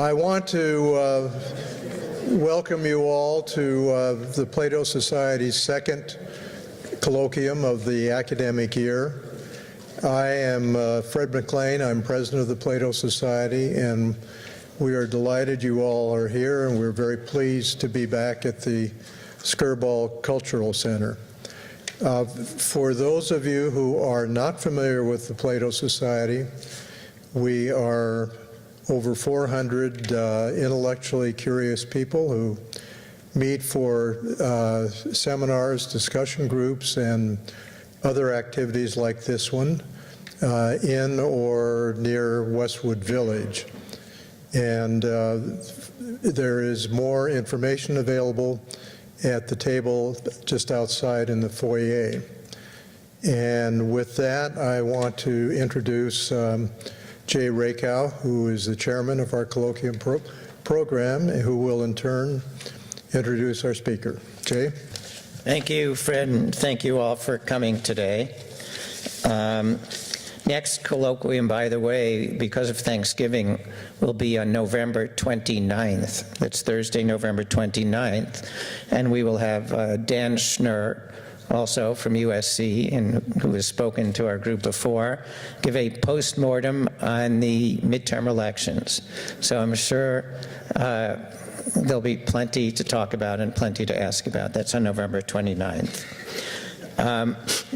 I want to welcome you all to the Plato Society's second colloquium of the academic year. I am Fred McLean. I'm president of the Plato Society, and we are delighted you all are here, and we're very pleased to be back at the Skirball Cultural Center. For those of you who are not familiar with the Plato Society, we are over 400 intellectually curious people who meet for seminars, discussion groups, and other activities like this one in or near Westwood Village. And there is more information available at the table just outside in the foyer. And with that, I want to introduce Jay Rakow, who is the chairman of our colloquium program, who will in turn introduce our speaker. Jay? Thank you, Fred, and thank you all for coming today. Next colloquium, by the way, because of Thanksgiving, will be on November 29th. That's Thursday, November 29th. And we will have Dan Schnur, also from USC, and who has spoken to our group before, give a postmortem on the midterm elections. So I'm sure there'll be plenty to talk about and plenty to ask about. That's on November 29th.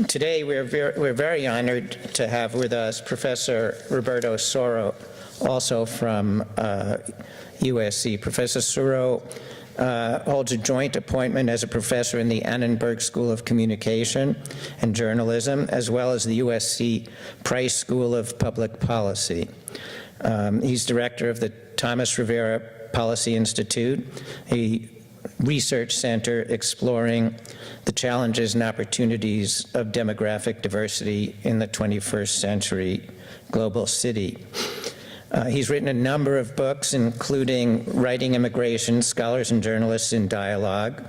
Today we're very honored to have with us Professor Roberto Suro, also from USC. Professor Suro holds a joint appointment as a professor in the Annenberg School of Communication and Journalism, as well as the USC Price School of Public Policy. He's director of the Thomas Rivera Policy Institute, a research center exploring the challenges and opportunities of demographic diversity in the 21st century global city. He's written a number of books, including Writing Immigration, Scholars and Journalists in Dialogue,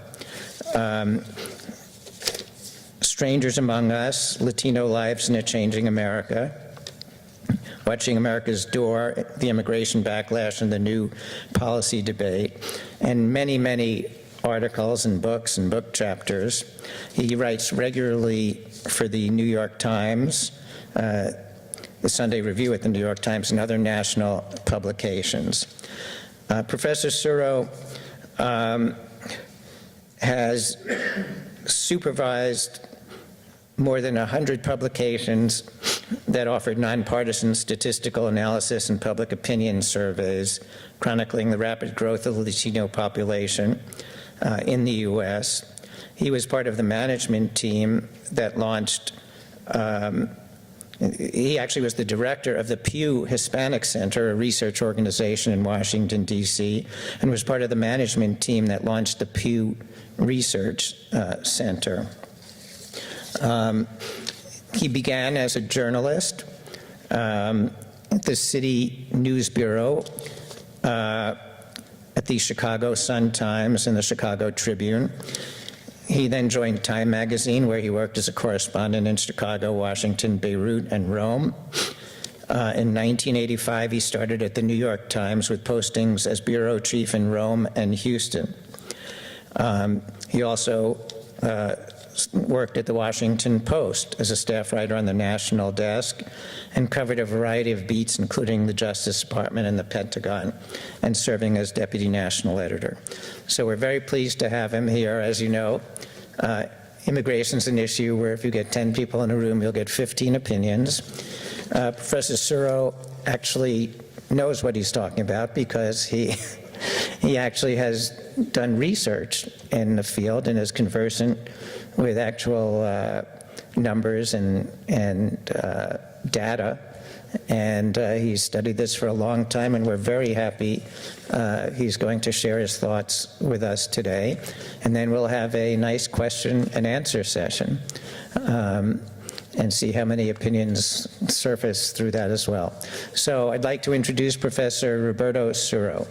Strangers Among Us, Latino Lives in a Changing America, Watching America's Door, the Immigration Backlash and the New Policy Debate, and many, many articles and books and book chapters. He writes regularly for the New York Times, the Sunday Review at the New York Times, and other national publications. Professor Suro has supervised more than 100 publications that offered nonpartisan statistical analysis and public opinion surveys chronicling the rapid growth of the Latino population in the U.S. He was part of the management team that launched he actually was the director of the Pew Hispanic Center, a research organization in Washington, D.C., and was part of the management team that launched the Pew Research Center. He began as a journalist at the City News Bureau, at the Chicago Sun-Times and the Chicago Tribune. He then joined Time magazine, where he worked as a correspondent in Chicago, Washington, Beirut, and Rome. In 1985, he started at the New York Times with postings as bureau chief in Rome and Houston. He also worked at the Washington Post as a staff writer on the national desk and covered a variety of beats, including the Justice Department and the Pentagon, and serving as deputy national editor. So we're very pleased to have him here. As you know, immigration is an issue where if you get 10 people in a room, you'll get 15 opinions. Professor Suro actually knows what he's talking about because he actually has done research in the field and is conversant with actual numbers and data, and he's studied this for a long time, and we're very happy he's going to share his thoughts with us today. And then we'll have a nice question and answer session and see how many opinions surface through that as well. So I'd like to introduce Professor Roberto Suro.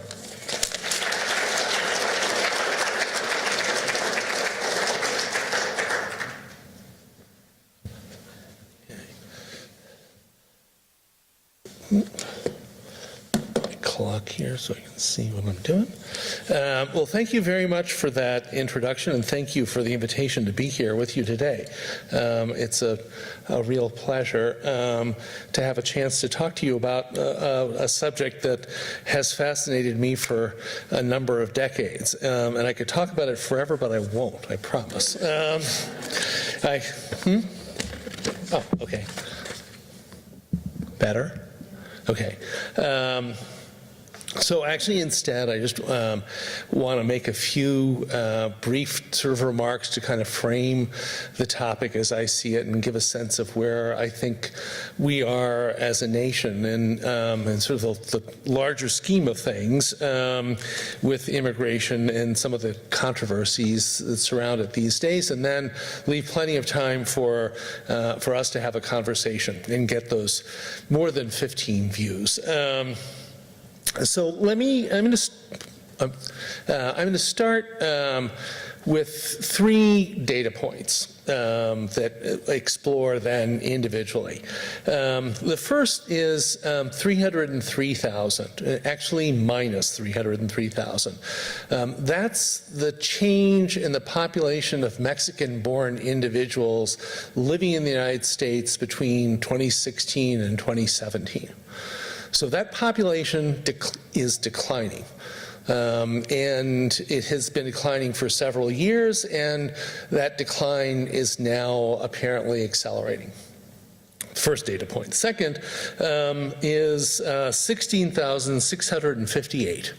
clock here so I can see what I'm doing. Well, thank you very much for that introduction, and thank you for the invitation to be here with you today. It's a real pleasure to have a chance to talk to you about a subject that has fascinated me for a number of decades. And I could talk about it forever, but I won't, I promise. Oh, okay. Better? Okay. So actually, instead, I just want to make a few brief sort of remarks to kind of frame the topic as I see it and give a sense of where I think we are as a nation and sort of the larger scheme of things with immigration and some of the controversies that surround it these days, and then leave plenty of time for us to have a conversation and get those more than 15 views. So I'm going to start with 3 data points that explore then individually. The first is 303,000, actually minus 303,000. That's the change in the population of Mexican-born individuals living in the United States between 2016 and 2017. So that population is declining, and it has been declining for several years, and that decline is now apparently accelerating. First data point. Second is 16,658.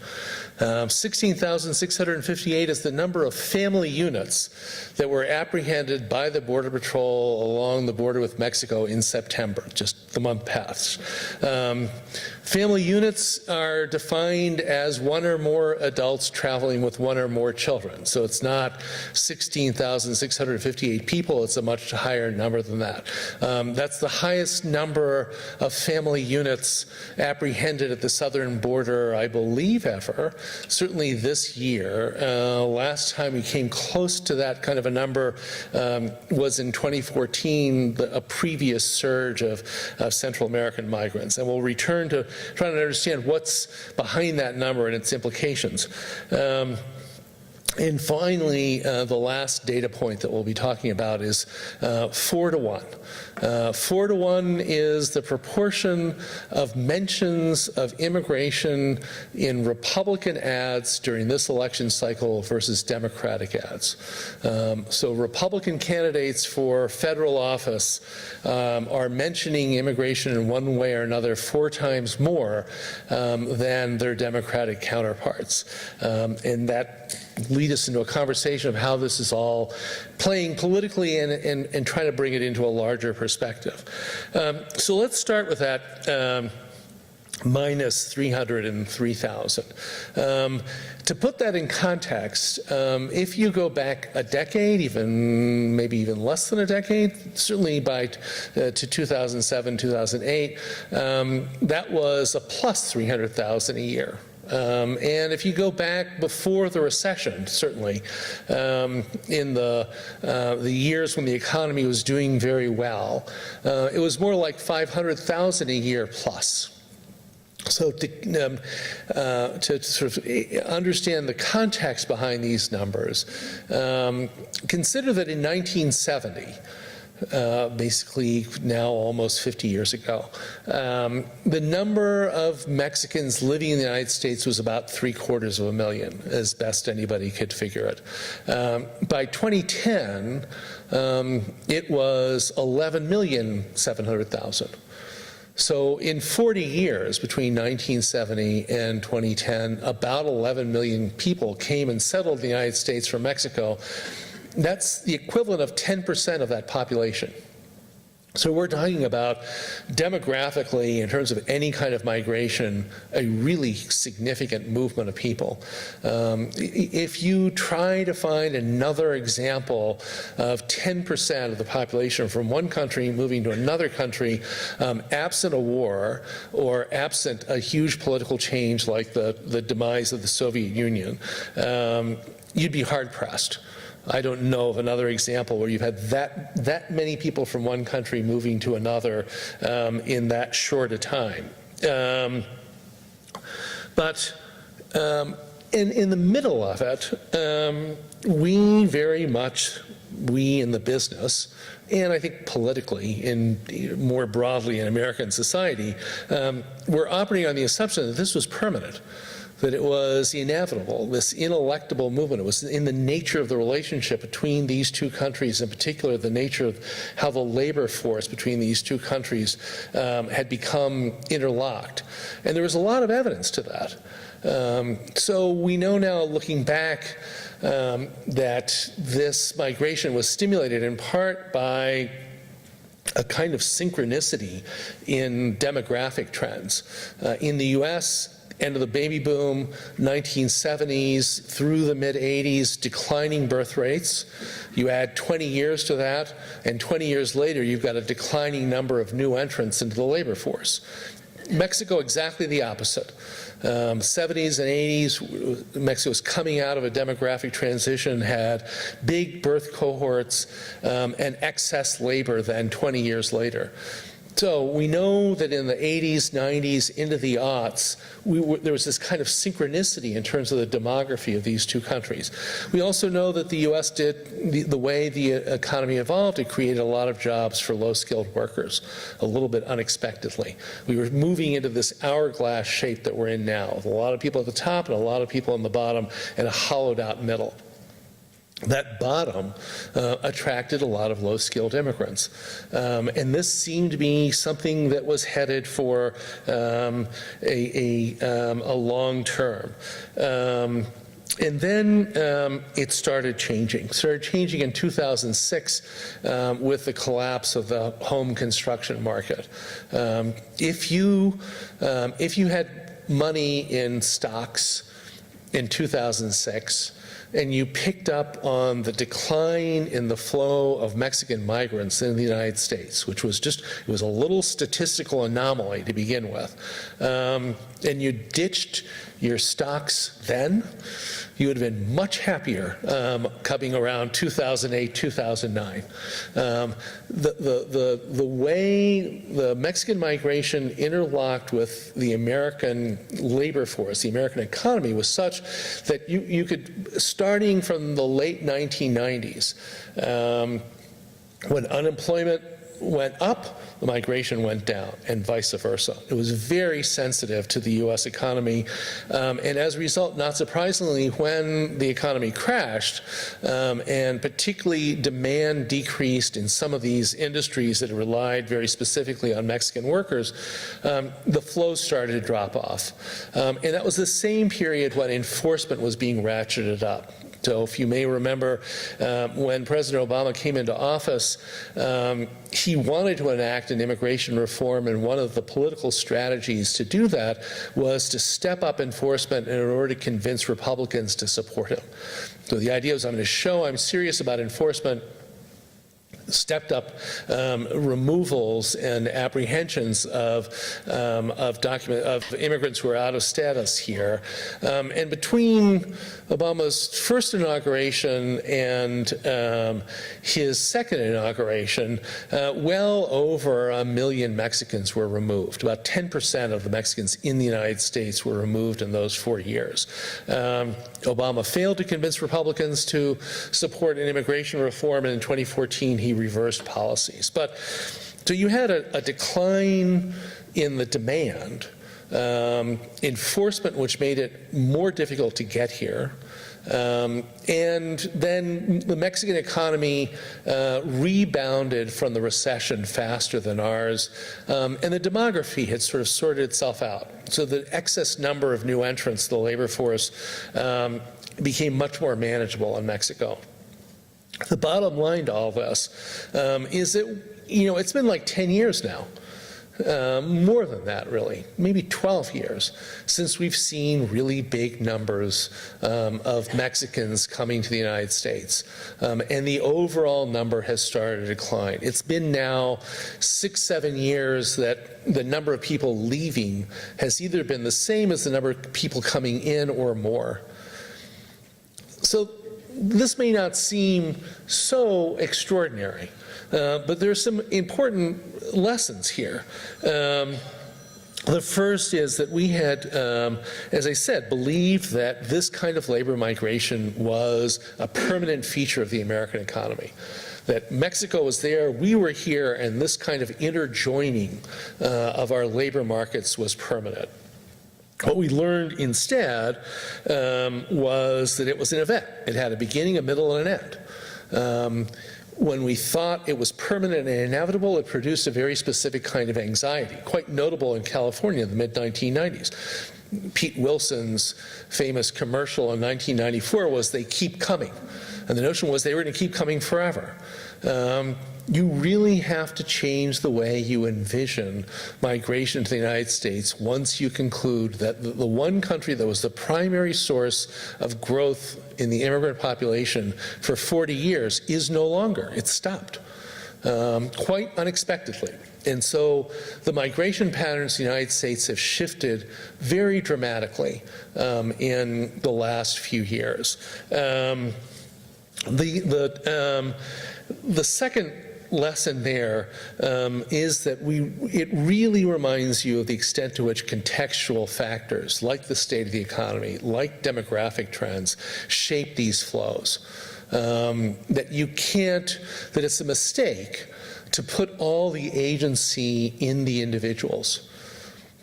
16,658 is the number of family units that were apprehended by the Border Patrol along the border with Mexico in September, just the month past. Family units are defined as 1 or more adults traveling with 1 or more children. So it's not 16,658 people, it's a much higher number than that. That's the highest number of family units apprehended at the southern border, I believe, ever. Certainly this year. Last time we came close to that kind of a number was in 2014, a previous surge of Central American migrants. And we'll return to trying to understand what's behind that number and its implications. And finally, the last data point that we'll be talking about is 4 to 1. 4 to 1 is the proportion of mentions of immigration in Republican ads during this election cycle versus Democratic ads. So Republican candidates for federal office are mentioning immigration in one way or another 4 times more than their Democratic counterparts. And that lead us into a conversation of how this is all playing politically and trying to bring it into a larger perspective. So let's start with that minus 303,000. To put that in context, if you go back a decade, maybe even less than a decade, certainly to 2007, 2008, that was a plus 300,000 a year. And if you go back before the recession, certainly, in the years when the economy was doing very well, it was more like 500,000 a year plus. So to sort of understand the context behind these numbers, consider that in 1970, basically now almost 50 years ago, the number of Mexicans living in the United States was about 750,000, as best anybody could figure it. By 2010, it was 11,700,000. So in 40 years, between 1970 and 2010, about 11 million people came and settled in the United States from Mexico. That's the equivalent of 10% of that population. So we're talking about demographically, in terms of any kind of migration, a really significant movement of people. If you try to find another example of 10% of the population from one country moving to another country, absent a war or absent a huge political change like the demise of the Soviet Union, you'd be hard-pressed. I don't know of another example where you've had that many people from one country moving to another in that short a time. But in the middle of it, we very much, we in the business, and I think politically, more broadly in American society, we're operating on the assumption that this was permanent, that it was inevitable, this ineluctable movement. It was in the nature of the relationship between these two countries, in particular the nature of how the labor force between these two countries had become interlocked. And there was a lot of evidence to that. So we know now, looking back, that this migration was stimulated in part by a kind of synchronicity in demographic trends. In the US, end of the baby boom, 1970s through the mid-80s, declining birth rates. You add 20 years to that, and 20 years later, you've got a declining number of new entrants into the labor force. Mexico, exactly the opposite. 70s and 80s, Mexico was coming out of a demographic transition, had big birth cohorts and excess labor then 20 years later. So we know that in the 80s, 90s, into the aughts, there was this kind of synchronicity in terms of the demography of these two countries. We also know that the U.S. did, the way the economy evolved, it created a lot of jobs for low-skilled workers, a little bit unexpectedly. We were moving into this hourglass shape that we're in now, with a lot of people at the top and a lot of people on the bottom, and a hollowed-out middle. That bottom attracted a lot of low-skilled immigrants. And this seemed to be something that was headed for a long term. And then it started changing. It started changing in 2006 with the collapse of the home construction market. If you had money in stocks in 2006, and you picked up on the decline in the flow of Mexican migrants in the United States, which was just, it was a little statistical anomaly to begin with, and you ditched your stocks then, you would have been much happier coming around 2008, 2009. The way the Mexican migration interlocked with the American labor force, the American economy, was such that you could, starting from the late 1990s, when unemployment went up, the migration went down, and vice versa. It was very sensitive to the U.S. economy, and as a result, not surprisingly, when the economy crashed, and particularly demand decreased in some of these industries that relied very specifically on Mexican workers, the flows started to drop off. And that was the same period when enforcement was being ratcheted up. So if you may remember, when President Obama came into office, he wanted to enact an immigration reform, and one of the political strategies to do that was to step up enforcement in order to convince Republicans to support him. So the idea was, I'm going to show I'm serious about enforcement, stepped up removals and apprehensions of immigrants who are out of status here. And between Obama's first inauguration and his second inauguration, well over 1 million Mexicans were removed. About 10% of the Mexicans in the United States were removed in those 4 years. Obama failed to convince Republicans to support an immigration reform, and in 2014 he reversed policies. But so you had a decline in the demand, enforcement which made it more difficult to get here, and then the Mexican economy rebounded from the recession faster than ours, and the demography had sort of sorted itself out. So the excess number of new entrants to the labor force became much more manageable in Mexico. The bottom line to all this is that, it's been like 10 years now, more than that really, maybe 12 years, since we've seen really big numbers of Mexicans coming to the United States. And the overall number has started to decline. It's been now 6-7 years that the number of people leaving has either been the same as the number of people coming in or more. So this may not seem so extraordinary, but there's some important lessons here. The first is that we had, as I said, believed that this kind of labor migration was a permanent feature of the American economy. That Mexico was there, we were here, and this kind of interjoining of our labor markets was permanent. What we learned instead was that it was an event. It had a beginning, a middle, and an end. When we thought it was permanent and inevitable, it produced a very specific kind of anxiety, quite notable in California in the mid-1990s. Pete Wilson's famous commercial in 1994 was, "They keep coming." And the notion was they were going to keep coming forever. You really have to change the way you envision migration to the United States once you conclude that the one country that was the primary source of growth in the immigrant population for 40 years is no longer. It's stopped, quite unexpectedly. And so the migration patterns in the United States have shifted very dramatically in the last few years. The second lesson there is that it really reminds you of the extent to which contextual factors like the state of the economy, like demographic trends, shape these flows. That it's a mistake to put all the agency in the individuals.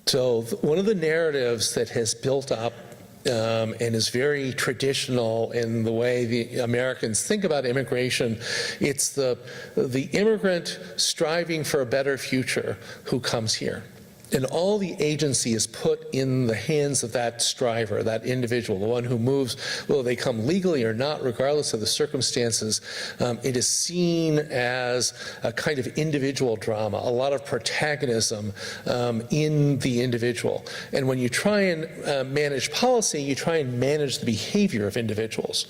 So one of the narratives that has built up and is very traditional in the way the Americans think about immigration, it's the immigrant striving for a better future who comes here. And all the agency is put in the hands of that striver, that individual, the one who moves, whether they come legally or not, regardless of the circumstances. It is seen as a kind of individual drama, a lot of protagonism in the individual. And when you try and manage policy, you try and manage the behavior of individuals.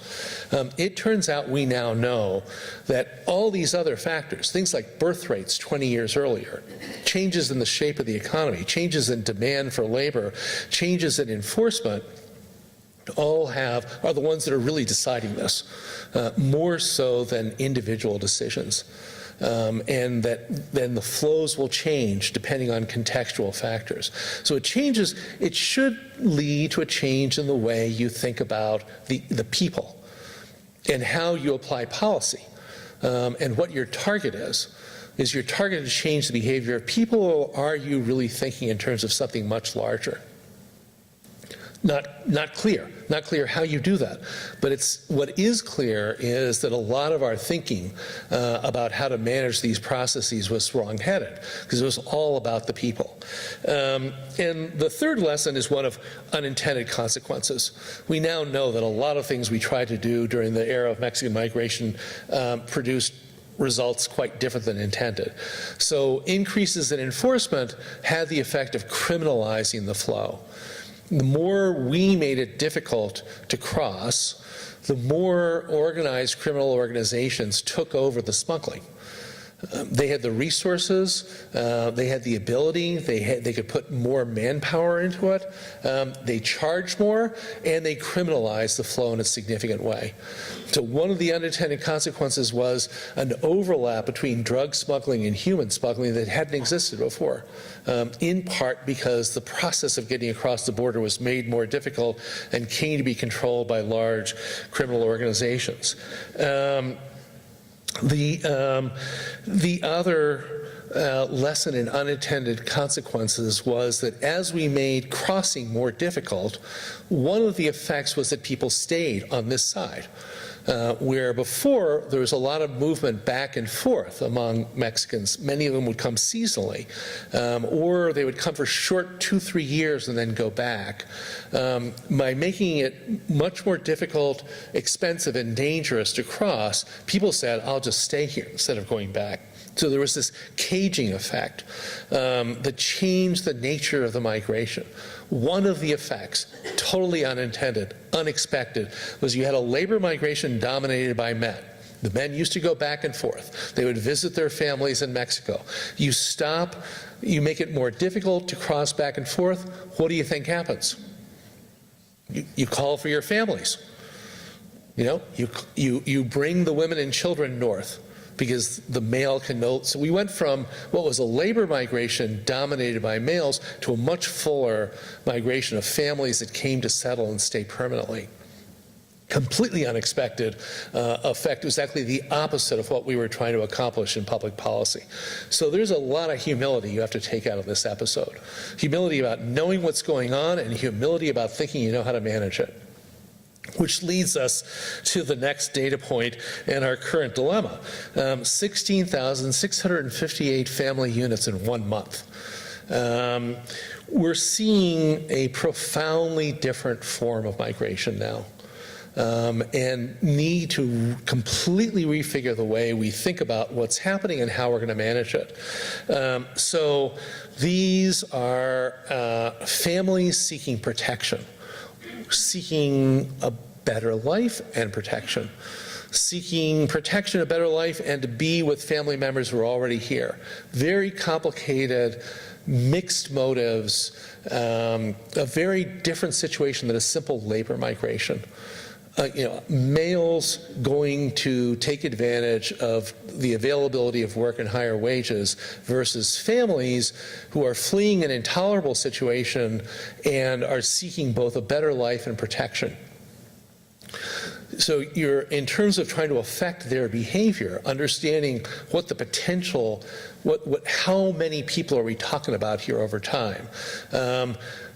It turns out we now know that all these other factors, things like birth rates 20 years earlier, changes in the shape of the economy, changes in demand for labor, changes in enforcement, are the ones that are really deciding this, more so than individual decisions. And that then the flows will change depending on contextual factors. So it should lead to a change in the way you think about the people and how you apply policy, and what your target is. Is your target to change the behavior of people, or are you really thinking in terms of something much larger? Not clear how you do that. But what is clear is that a lot of our thinking about how to manage these processes was wrong-headed, because it was all about the people. And the third lesson is one of unintended consequences. We now know that a lot of things we tried to do during the era of Mexican migration produced results quite different than intended. So increases in enforcement had the effect of criminalizing the flow. The more we made it difficult to cross, the more organized criminal organizations took over the smuggling. They had the resources, they had the ability, they could put more manpower into it, they charged more, and they criminalized the flow in a significant way. So one of the unintended consequences was an overlap between drug smuggling and human smuggling that hadn't existed before, in part because the process of getting across the border was made more difficult and came to be controlled by large criminal organizations. The other lesson in unintended consequences was that as we made crossing more difficult, one of the effects was that people stayed on this side. Where before there was a lot of movement back and forth among Mexicans. Many of them would come seasonally, or they would come for short 2-3 years and then go back. By making it much more difficult, expensive, and dangerous to cross, people said, "I'll just stay here," instead of going back. So there was this caging effect that changed the nature of the migration. One of the effects, totally unintended, unexpected, was you had a labor migration dominated by men. The men used to go back and forth. They would visit their families in Mexico. You make it more difficult to cross back and forth. What do you think happens? You call for your families. You bring the women and children north. because the male can know. So we went from what was a labor migration dominated by males to a much fuller migration of families that came to settle and stay permanently. Completely unexpected effect, exactly the opposite of what we were trying to accomplish in public policy. So there's a lot of humility you have to take out of this episode. Humility about knowing what's going on, and humility about thinking you know how to manage it. Which leads us to the next data point and our current dilemma. 16,658 family units in 1 month. We're seeing a profoundly different form of migration now. And need to completely refigure the way we think about what's happening and how we're going to manage it. So these are families seeking protection, seeking a better life and protection, seeking protection, a better life, and to be with family members who are already here. Very complicated, mixed motives, a very different situation than a simple labor migration. Males going to take advantage of the availability of work and higher wages versus families who are fleeing an intolerable situation and are seeking both a better life and protection. So you're, in terms of trying to affect their behavior, understanding what the potential, how many people are we talking about here over time?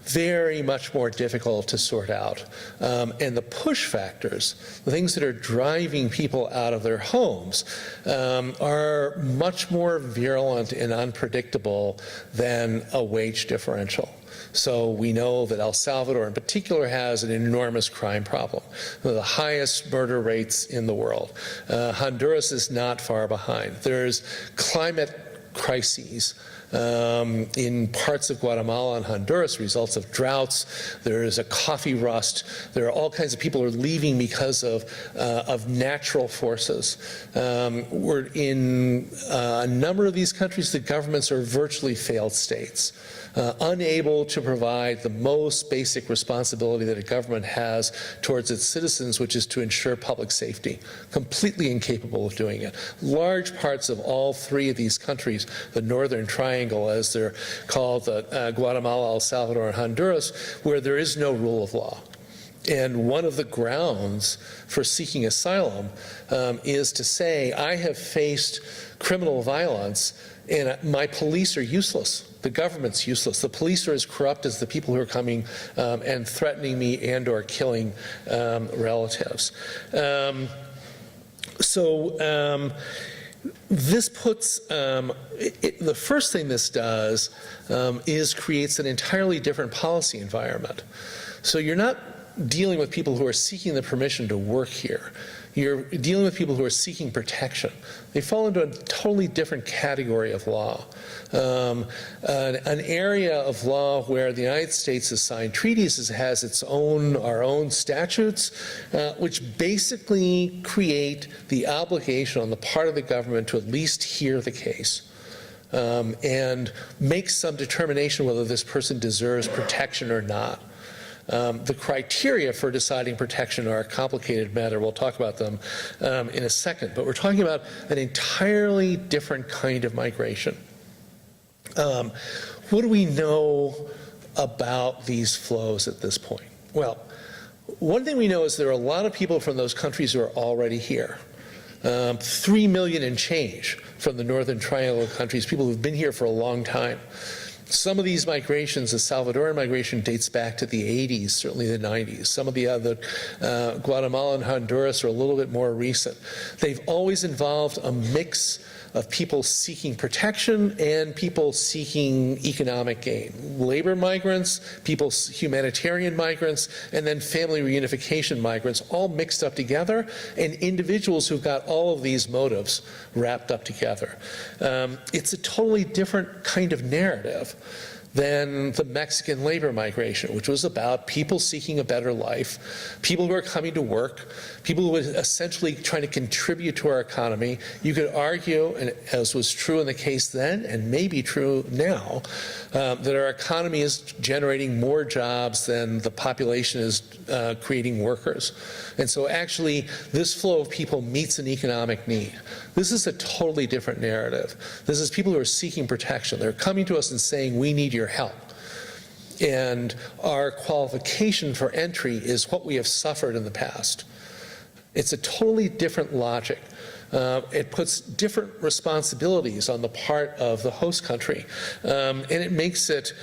Very much more difficult to sort out. And the push factors, the things that are driving people out of their homes, are much more virulent and unpredictable than a wage differential. So we know that El Salvador in particular has an enormous crime problem, one of the highest murder rates in the world. Honduras is not far behind. There's climate crises in parts of Guatemala and Honduras, results of droughts. There is a coffee rust. There are all kinds of people who are leaving because of natural forces. We're in a number of these countries, the governments are virtually failed states, unable to provide the most basic responsibility that a government has towards its citizens, which is to ensure public safety. Completely incapable of doing it. Large parts of all three of these countries, the Northern Triangle, as they're called, Guatemala, El Salvador, and Honduras, where there is no rule of law. And one of the grounds for seeking asylum is to say, I have faced criminal violence and my police are useless. The government's useless. The police are as corrupt as the people who are coming and threatening me and or killing relatives. This puts, the first thing this does is creates an entirely different policy environment. So you're not dealing with people who are seeking the permission to work here. You're dealing with people who are seeking protection. They fall into a totally different category of law. An area of law where the United States has signed treaties, has its own, our own statutes, which basically create the obligation on the part of the government to at least hear the case. And make some determination whether this person deserves protection or not. The criteria for deciding protection are a complicated matter. We'll talk about them in a second. But we're talking about an entirely different kind of migration. What do we know about these flows at this point? Well, one thing we know is there are a lot of people from those countries who are already here. 3 million and change from the Northern Triangle countries, people who've been here for a long time. Some of these migrations, the Salvadoran migration dates back to the 80s, certainly the 90s. Some of the other, Guatemala and Honduras are a little bit more recent. They've always involved a mix of people seeking protection and people seeking economic gain. Labor migrants, humanitarian migrants, and then family reunification migrants, all mixed up together, and individuals who've got all of these motives wrapped up together. It's a totally different kind of narrative than the Mexican labor migration, which was about people seeking a better life, people who are coming to work, people who are essentially trying to contribute to our economy. You could argue, and as was true in the case then and may be true now, that our economy is generating more jobs than the population is creating workers. And so actually this flow of people meets an economic need. This is a totally different narrative. This is people who are seeking protection. They're coming to us and saying, we need your help. And our qualification for entry is what we have suffered in the past. It's a totally different logic. It puts different responsibilities on the part of the host country, and it makes it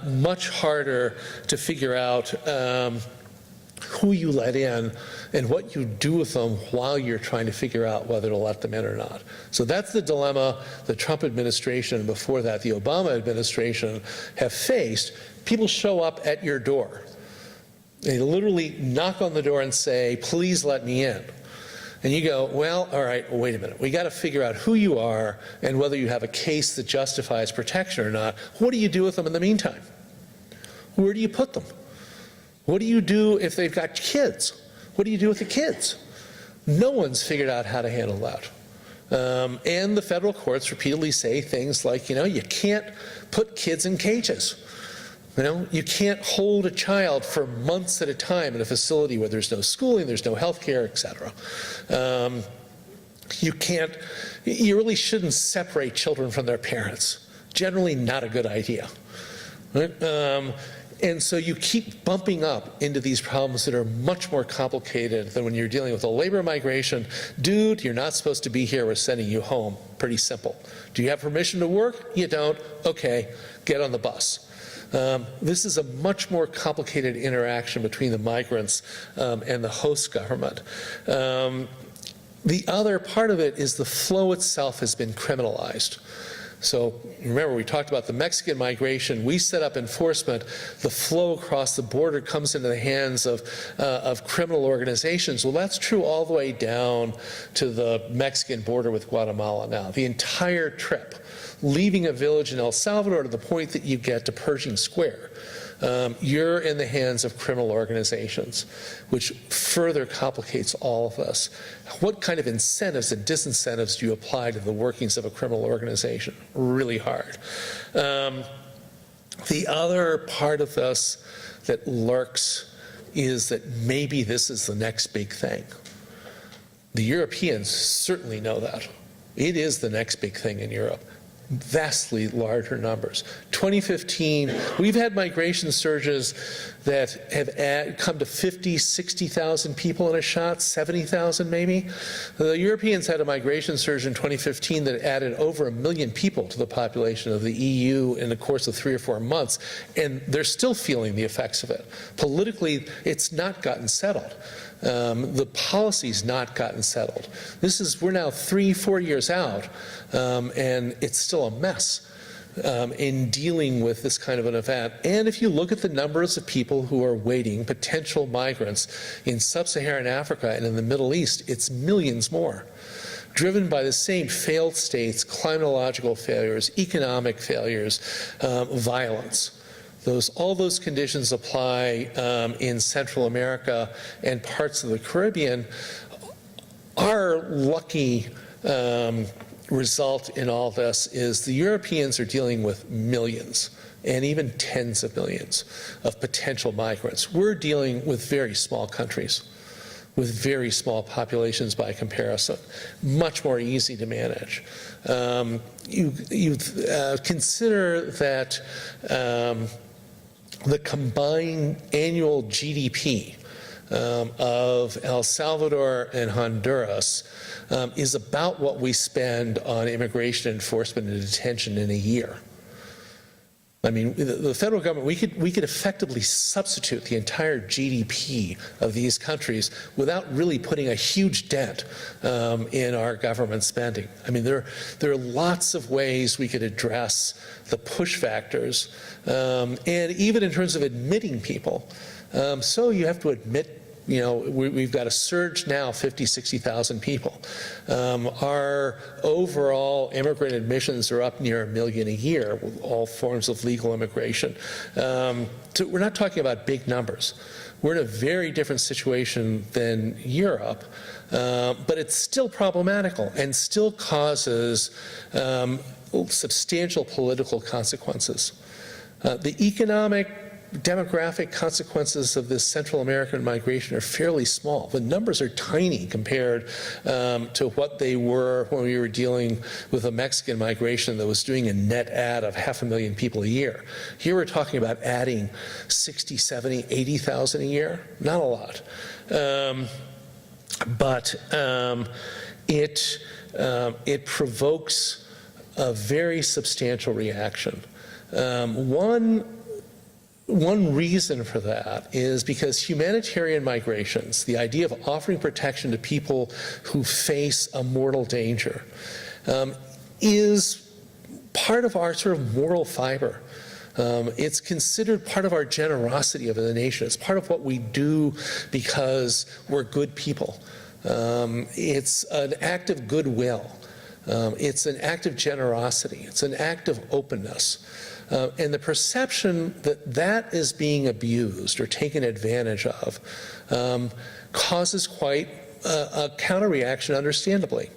much harder to figure out who you let in and what you do with them while you're trying to figure out whether to let them in or not. So that's the dilemma the Trump administration, and before that the Obama administration, have faced. People show up at your door. They literally knock on the door and say, please let me in. And you go, well, all right, well, wait a minute. We got to figure out who you are and whether you have a case that justifies protection or not. What do you do with them in the meantime? Where do you put them? What do you do if they've got kids? What do you do with the kids? No one's figured out how to handle that. And the federal courts repeatedly say things like, you can't put kids in cages. You can't hold a child for months at a time in a facility where there's no schooling, there's no health care, etc. You really shouldn't separate children from their parents. Generally not a good idea. Right? And so you keep bumping up into these problems that are much more complicated than when you're dealing with a labor migration. Dude, you're not supposed to be here, we're sending you home. Pretty simple. Do you have permission to work? You don't? Okay, get on the bus. This is a much more complicated interaction between the migrants and the host government. The other part of it is the flow itself has been criminalized. So remember, we talked about the Mexican migration. We set up enforcement. The flow across the border comes into the hands of criminal organizations. Well, that's true all the way down to the Mexican border with Guatemala now. The entire trip, leaving a village in El Salvador to the point that you get to Pershing Square, you're in the hands of criminal organizations, which further complicates all of this. What kind of incentives and disincentives do you apply to the workings of a criminal organization? Really hard. The other part of this that lurks is that maybe this is the next big thing. The Europeans certainly know that. It is the next big thing in Europe. Vastly larger numbers. 2015, we've had migration surges that have come to 50, 60,000 people in a shot, 70,000 maybe. The Europeans had a migration surge in 2015 that added over 1 million people to the population of the EU in the course of 3 or 4 months, and they're still feeling the effects of it. Politically, it's not gotten settled. The policy's not gotten settled. We're now 3-4 years out, and it's still a mess in dealing with this kind of an event. And if you look at the numbers of people who are waiting, potential migrants in sub-Saharan Africa and in the Middle East, it's millions more, driven by the same failed states, climatological failures, economic failures, violence. All those conditions apply in Central America and parts of the Caribbean. Our lucky result in all this is the Europeans are dealing with millions and even tens of millions of potential migrants. We're dealing with very small countries with very small populations by comparison, much more easy to manage. You consider that the combined annual GDP of El Salvador and Honduras is about what we spend on immigration enforcement and detention in a year. I mean, the federal government, we could effectively substitute the entire GDP of these countries without really putting a huge dent in our government spending. I mean, there are lots of ways we could address the push factors, and even in terms of admitting people. So you have to admit You know, we've got a surge now, 50, 60,000 people. Our overall immigrant admissions are up near 1 million a year with all forms of legal immigration. So we're not talking about big numbers. We're in a very different situation than Europe, but it's still problematical and still causes substantial political consequences. The economic, demographic consequences of this Central American migration are fairly small. The numbers are tiny compared to what they were when we were dealing with a Mexican migration that was doing a net add of 500,000 people a year. Here we're talking about adding 60, 70, 80,000 a year. Not a lot. But it provokes a very substantial reaction. One reason for that is because humanitarian migrations, the idea of offering protection to people who face a mortal danger, is part of our sort of moral fiber. It's considered part of our generosity of the nation. It's part of what we do because we're good people. It's an act of goodwill. It's an act of generosity. It's an act of openness. And the perception that that is being abused or taken advantage of causes quite a counter-reaction, understandably.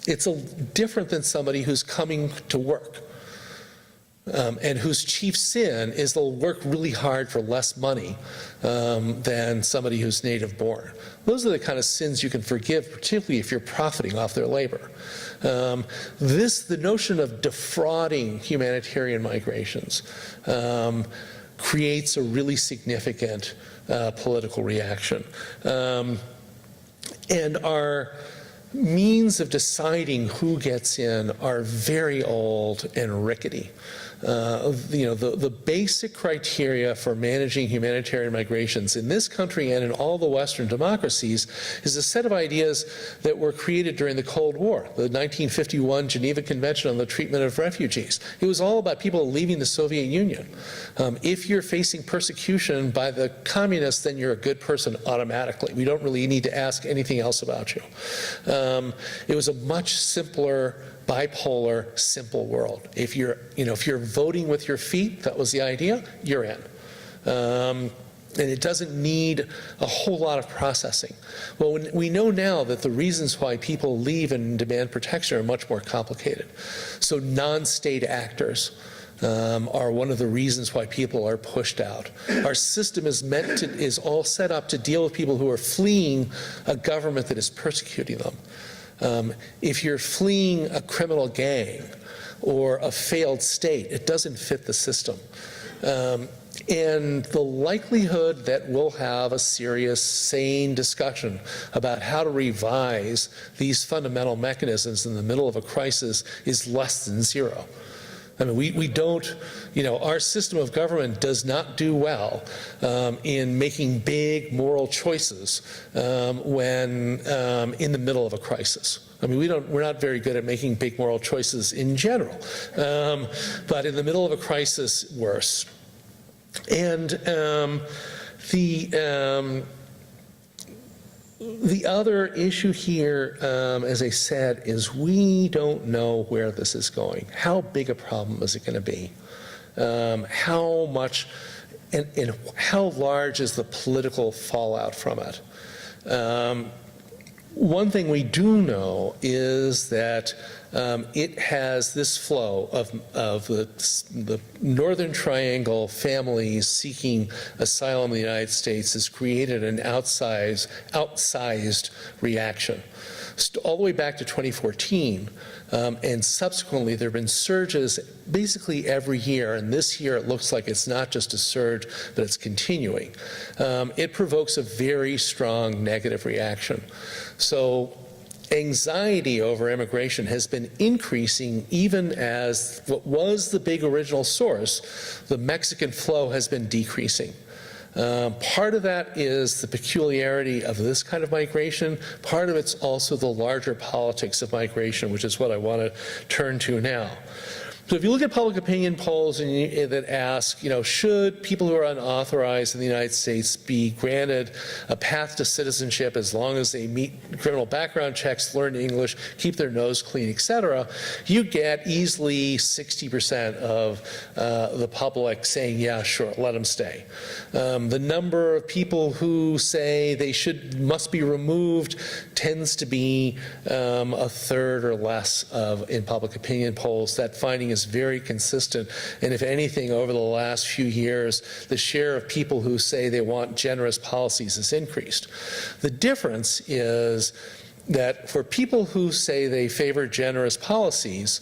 It's different than somebody who's coming to work and whose chief sin is they'll work really hard for less money than somebody who's native born. Those are the kind of sins you can forgive, particularly if you're profiting off their labor. The notion of defrauding humanitarian migrations creates a really significant political reaction. And our means of deciding who gets in are very old and rickety. The basic criteria for managing humanitarian migrations in this country and in all the Western democracies is a set of ideas that were created during the Cold War, the 1951 Geneva Convention on the Treatment of Refugees. It was all about people leaving the Soviet Union. If you're facing persecution by the communists, then you're a good person automatically. We don't really need to ask anything else about you. It was a much simpler, bipolar, simple world. If you're voting with your feet, that was the idea, you're in. And it doesn't need a whole lot of processing. Well, we know now that the reasons why people leave and demand protection are much more complicated. So non-state actors are one of the reasons why people are pushed out. Our system is all set up to deal with people who are fleeing a government that is persecuting them. If you're fleeing a criminal gang or a failed state, it doesn't fit the system. And the likelihood that we'll have a serious, sane discussion about how to revise these fundamental mechanisms in the middle of a crisis is less than zero. I mean, we don't, our system of government does not do well in making big moral choices when in the middle of a crisis. I mean, we're not very good at making big moral choices in general, but in the middle of a crisis, worse. And the other issue here, as I said, is we don't know where this is going. How big a problem is it going to be? How much and how large is the political fallout from it? One thing we do know is that it has this flow of the Northern Triangle families seeking asylum in the United States has created an outsized reaction. All the way back to 2014, and subsequently there have been surges basically every year, and this year it looks like it's not just a surge, but it's continuing. It provokes a very strong negative reaction. So anxiety over immigration has been increasing even as what was the big original source, the Mexican flow, has been decreasing. Part of that is the peculiarity of this kind of migration. Part of it's also the larger politics of migration, which is what I want to turn to now. So if you look at public opinion polls that ask, should people who are unauthorized in the United States be granted a path to citizenship as long as they meet criminal background checks, learn English, keep their nose clean, etc., you get easily 60% of the public saying, yeah, sure, let them stay. The number of people who say they must be removed tends to be a third or less in public opinion polls. That finding is very consistent, and if anything, over the last few years, the share of people who say they want generous policies has increased. The difference is that for people who say they favor generous policies,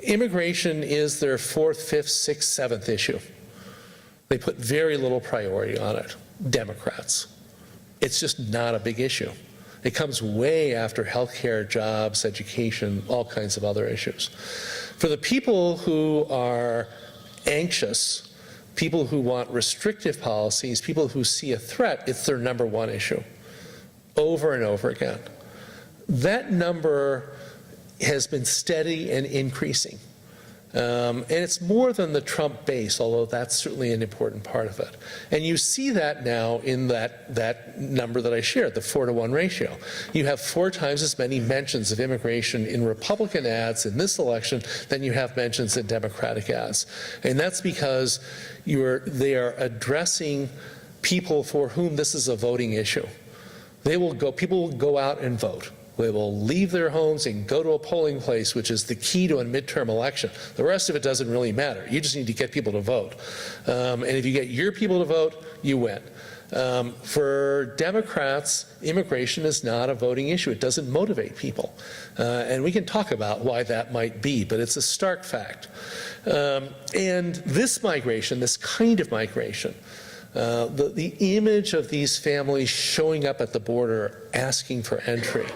immigration is their fourth, fifth, sixth, seventh issue. They put very little priority on it, Democrats. It's just not a big issue. It comes way after healthcare, jobs, education, all kinds of other issues. For the people who are anxious, people who want restrictive policies, people who see a threat, it's their number one issue, over and over again. That number has been steady and increasing. And it's more than the Trump base, although that's certainly an important part of it. And you see that now in that number that I shared, the 4-to-1 ratio. You have 4 times as many mentions of immigration in Republican ads in this election than you have mentions in Democratic ads. And that's because they are addressing people for whom this is a voting issue. People will go out and vote. They will leave their homes and go to a polling place, which is the key to a midterm election. The rest of it doesn't really matter. You just need to get people to vote. And if you get your people to vote, you win. For Democrats, immigration is not a voting issue. It doesn't motivate people. And we can talk about why that might be, but it's a stark fact. And this migration, this kind of migration, the image of these families showing up at the border asking for entry,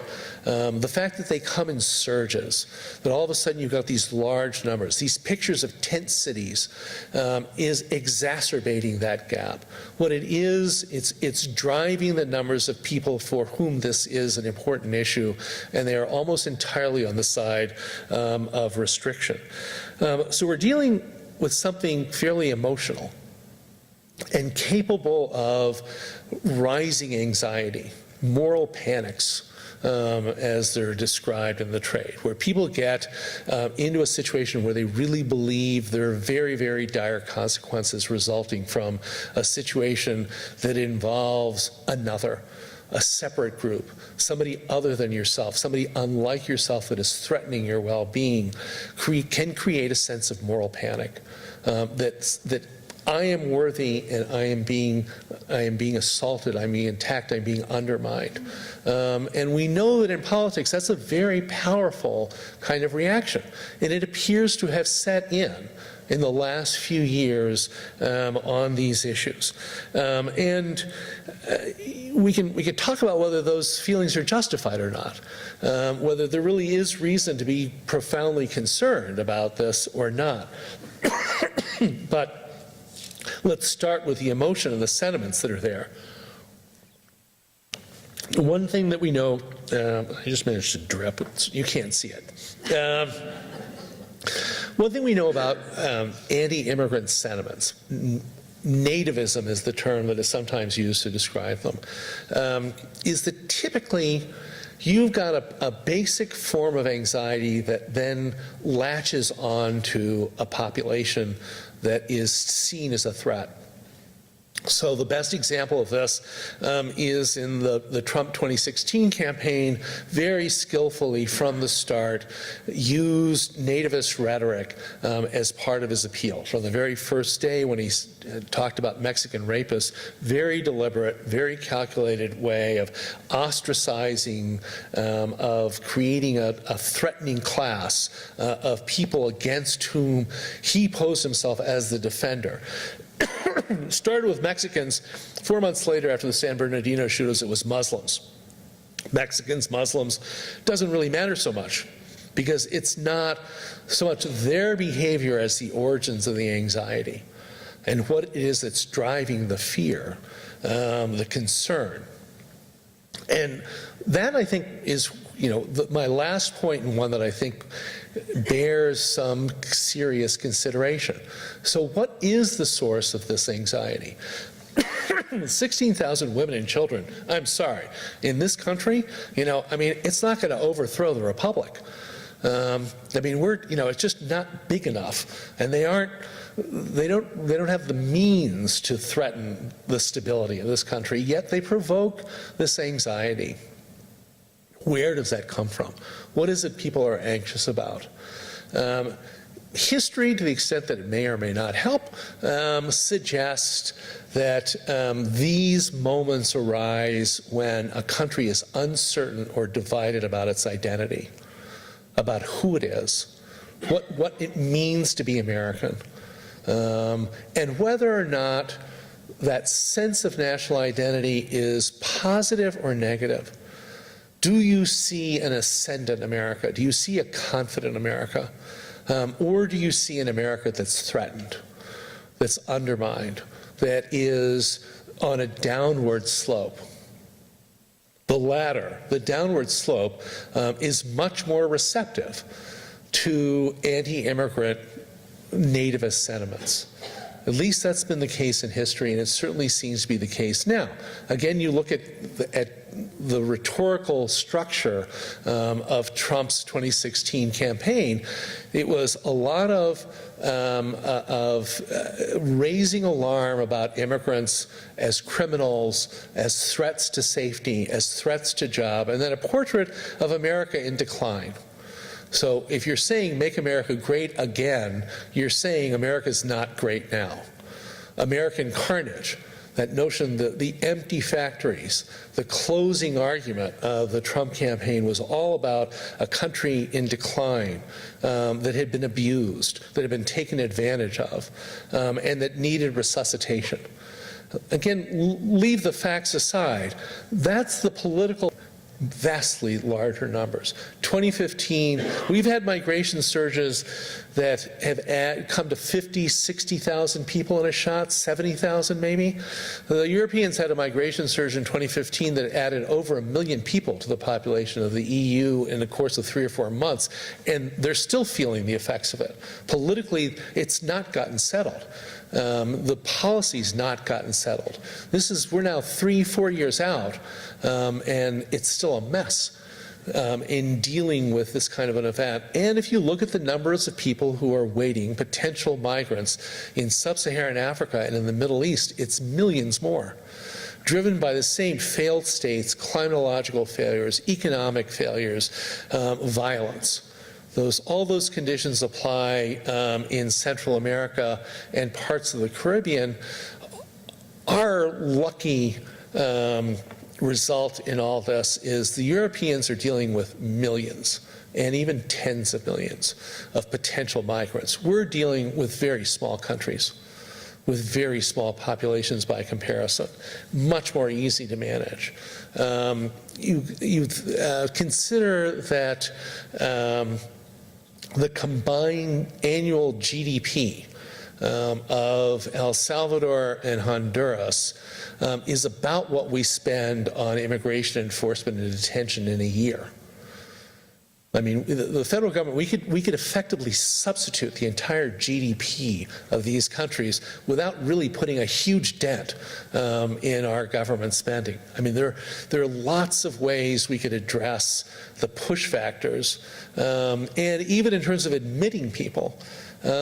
the fact that they come in surges, that all of a sudden you've got these large numbers, these pictures of tent cities, is exacerbating that gap. What it is, it's driving the numbers of people for whom this is an important issue, and they are almost entirely on the side of restriction. So we're dealing with something fairly emotional and capable of rising anxiety, moral panics, as they're described in the trade, where people get into a situation where they really believe there are very, very dire consequences resulting from a situation that involves another, a separate group, somebody other than yourself, somebody unlike yourself that is threatening your well-being, can create a sense of moral panic that I am worthy and I am being assaulted, I'm being attacked, I'm being undermined. And we know that in politics that's a very powerful kind of reaction. And it appears to have set in the last few years on these issues. And we can talk about whether those feelings are justified or not, whether there really is reason to be profoundly concerned about this or not. But let's start with the emotion and the sentiments that are there. One thing that we know, I just managed to drip, you can't see it. One thing we know about anti-immigrant sentiments, nativism is the term that is sometimes used to describe them, is that typically you've got a basic form of anxiety that then latches on to a population that is seen as a threat. So the best example of this is in the Trump 2016 campaign, very skillfully from the start, used nativist rhetoric as part of his appeal. From the very first day when he talked about Mexican rapists, very deliberate, very calculated way of ostracizing, of creating a threatening class of people against whom he posed himself as the defender. Started with Mexicans. 4 months later, after the San Bernardino shootings, it was Muslims. Mexicans, Muslims, doesn't really matter so much because it's not so much their behavior as the origins of the anxiety and what it is that's driving the fear, the concern. And that, I think, is my last point, and one that I think bears some serious consideration. So what is the source of this anxiety? 16,000 women and children, I'm sorry, in this country, it's not going to overthrow the republic. It's just not big enough, and they don't have the means to threaten the stability of this country, yet they provoke this anxiety. Where does that come from? What is it people are anxious about? History, to the extent that it may or may not help, suggests that these moments arise when a country is uncertain or divided about its identity, about who it is, what it means to be American, and whether or not that sense of national identity is positive or negative. Do you see an ascendant America? Do you see a confident America? Or do you see an America that's threatened, that's undermined, that is on a downward slope? The latter, the downward slope, is much more receptive to anti-immigrant nativist sentiments. At least that's been the case in history, and it certainly seems to be the case now. Again, you look at the rhetorical structure of Trump's 2016 campaign. It was a lot of raising alarm about immigrants as criminals, as threats to safety, as threats to job, and then a portrait of America in decline. So if you're saying make America great again, you're saying America's not great now. American carnage, that notion that the empty factories, the closing argument of the Trump campaign was all about a country in decline that had been abused, that had been taken advantage of, and that needed resuscitation. Again, leave the facts aside. That's the political. Vastly larger numbers. 2015, we've had migration surges that have come to 50, 60,000 people in a shot, 70,000 maybe. The Europeans had a migration surge in 2015 that added over 1 million people to the population of the EU in the course of 3 or 4 months, and they're still feeling the effects of it. Politically, it's not gotten settled. The policy's not gotten settled. We're now 3-4 years out, and it's still a mess in dealing with this kind of an event. And if you look at the numbers of people who are waiting, potential migrants in sub-Saharan Africa and in the Middle East, it's millions more, driven by the same failed states, climatological failures, economic failures, violence. All those conditions apply in Central America and parts of the Caribbean. Our lucky result in all this is the Europeans are dealing with millions and even tens of millions of potential migrants. We're dealing with very small countries with very small populations by comparison, much more easy to manage. You consider that the combined annual GDP of El Salvador and Honduras is about what we spend on immigration enforcement and detention in a year. I mean, the federal government, we could effectively substitute the entire GDP of these countries without really putting a huge dent in our government spending. I mean, there are lots of ways we could address the push factors, and even in terms of admitting people.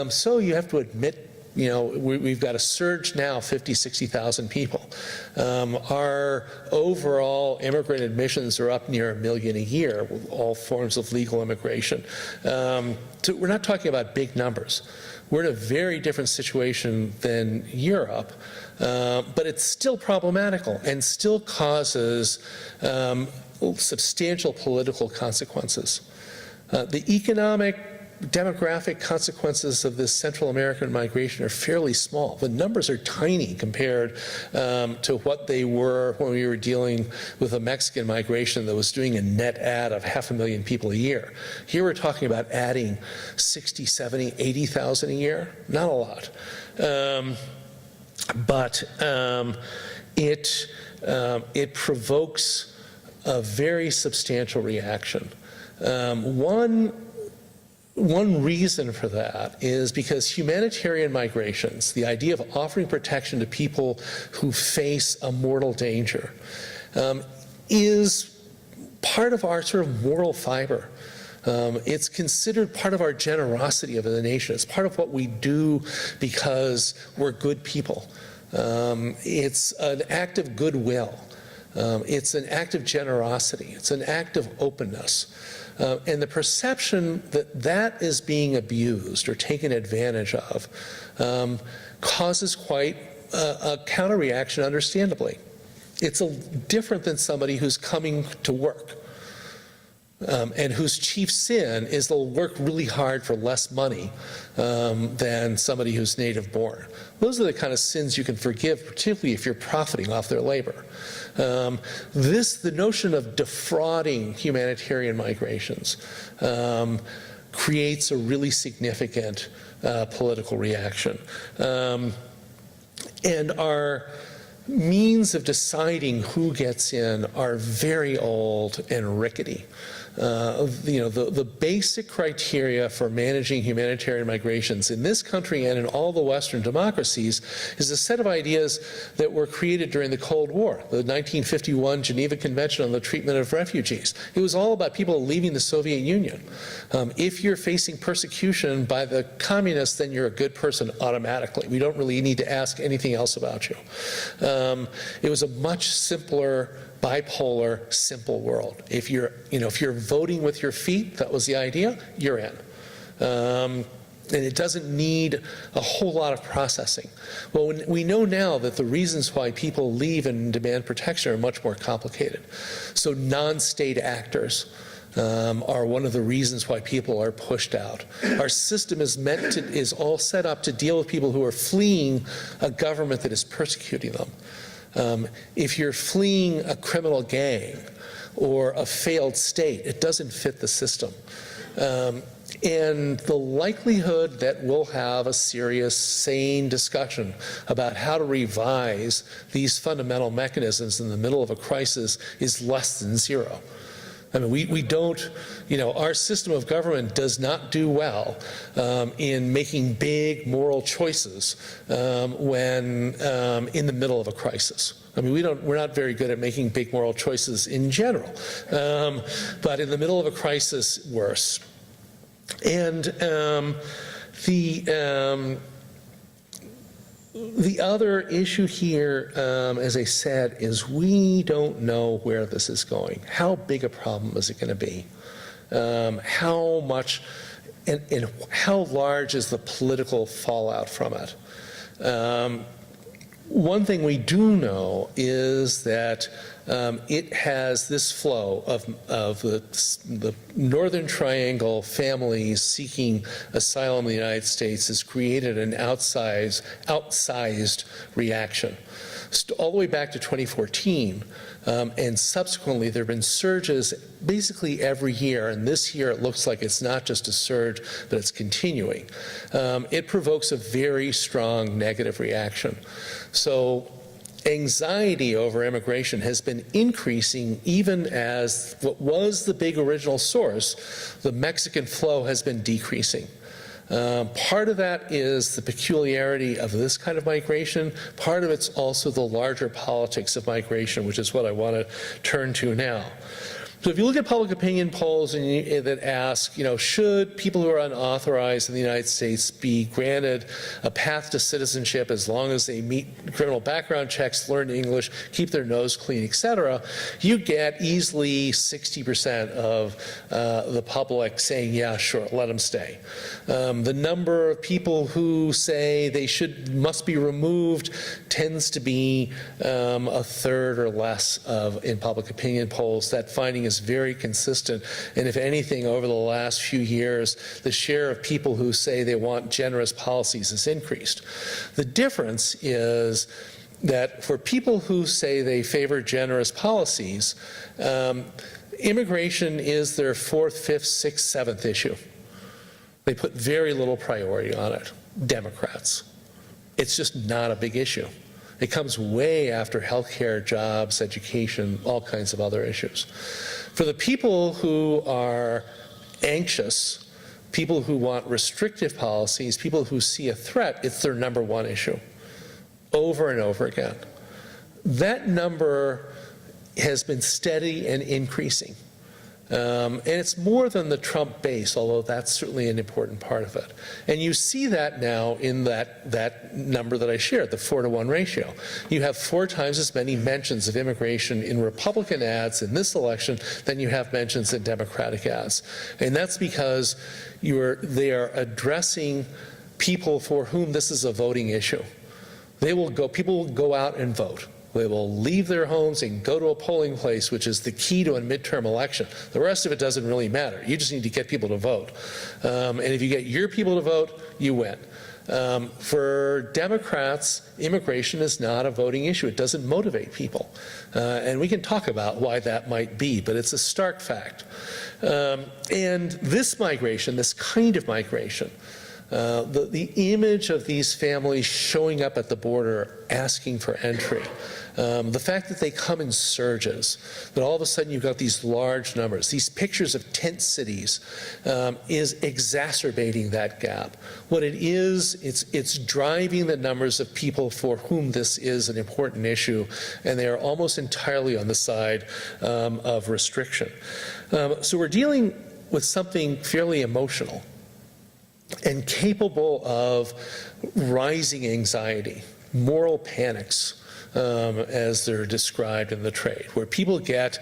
So you have to admit, we've got a surge now, 50, 60,000 people. Our overall immigrant admissions are up near 1 million a year with all forms of legal immigration. So we're not talking about big numbers. We're in a very different situation than Europe, but it's still problematical and still causes substantial political consequences. The economic demographic consequences of this Central American migration are fairly small. The numbers are tiny compared to what they were when we were dealing with a Mexican migration that was doing a net add of 500,000 people a year. Here we're talking about adding 60, 70, 80,000 a year. Not a lot. But it provokes a very substantial reaction. One reason for that is because humanitarian migrations, the idea of offering protection to people who face a mortal danger, is part of our sort of moral fiber. It's considered part of our generosity of the nation. It's part of what we do because we're good people. It's an act of goodwill. It's an act of generosity. It's an act of openness. And the perception that that is being abused or taken advantage of causes quite a counter-reaction, understandably. It's different than somebody who's coming to work and whose chief sin is they'll work really hard for less money than somebody who's native born. Those are the kind of sins you can forgive, particularly if you're profiting off their labor. The notion of defrauding humanitarian migrations creates a really significant political reaction. And our means of deciding who gets in are very old and rickety. The basic criteria for managing humanitarian migrations in this country and in all the Western democracies is a set of ideas that were created during the Cold War, the 1951 Geneva Convention on the Treatment of Refugees. It was all about people leaving the Soviet Union. If you're facing persecution by the communists, then you're a good person automatically. We don't really need to ask anything else about you. It was a much simpler, bipolar, simple world. If you're voting with your feet, that was the idea, you're in. And it doesn't need a whole lot of processing. Well, we know now that the reasons why people leave and demand protection are much more complicated. So non-state actors are one of the reasons why people are pushed out. Our system is all set up to deal with people who are fleeing a government that is persecuting them. If you're fleeing a criminal gang or a failed state, it doesn't fit the system. And the likelihood that we'll have a serious, sane discussion about how to revise these fundamental mechanisms in the middle of a crisis is less than zero. I mean, we don't, our system of government does not do well in making big moral choices when in the middle of a crisis. I mean, we're not very good at making big moral choices in general, but in the middle of a crisis, worse. And the other issue here, as I said, is we don't know where this is going. How big a problem is it going to be? How much and how large is the political fallout from it? One thing we do know is that it has this flow of the Northern Triangle families seeking asylum in the United States has created an outsized reaction. All the way back to 2014, and subsequently there have been surges basically every year, and this year it looks like it's not just a surge, but it's continuing. It provokes a very strong negative reaction. So anxiety over immigration has been increasing even as what was the big original source, the Mexican flow, has been decreasing. Part of that is the peculiarity of this kind of migration. Part of it's also the larger politics of migration, which is what I want to turn to now. So if you look at public opinion polls that ask, should people who are unauthorized in the United States be granted a path to citizenship as long as they meet criminal background checks, learn English, keep their nose clean, etc., you get easily 60% of the public saying, yeah, sure, let them stay. The number of people who say they must be removed tends to be a third or less in public opinion polls. That finding is very consistent, and if anything, over the last few years, the share of people who say they want generous policies has increased. The difference is that for people who say they favor generous policies, immigration is their fourth, fifth, sixth, seventh issue. They put very little priority on it, Democrats. It's just not a big issue. It comes way after healthcare, jobs, education, all kinds of other issues. For the people who are anxious, people who want restrictive policies, people who see a threat, it's their number one issue, over and over again. That number has been steady and increasing. And it's more than the Trump base, although that's certainly an important part of it. And you see that now in that number that I shared, the 4-to-1 ratio. You have 4 times as many mentions of immigration in Republican ads in this election than you have mentions in Democratic ads. And that's because they are addressing people for whom this is a voting issue. People will go out and vote. They will leave their homes and go to a polling place, which is the key to a midterm election. The rest of it doesn't really matter. You just need to get people to vote. And if you get your people to vote, you win. For Democrats, immigration is not a voting issue. It doesn't motivate people. And we can talk about why that might be, but it's a stark fact. And this migration, this kind of migration, the image of these families showing up at the border asking for entry, the fact that they come in surges, that all of a sudden you've got these large numbers, these pictures of tent cities, is exacerbating that gap. What it is, it's driving the numbers of people for whom this is an important issue, and they are almost entirely on the side of restriction. So we're dealing with something fairly emotional and capable of rising anxiety, moral panics, as they're described in the trade, where people get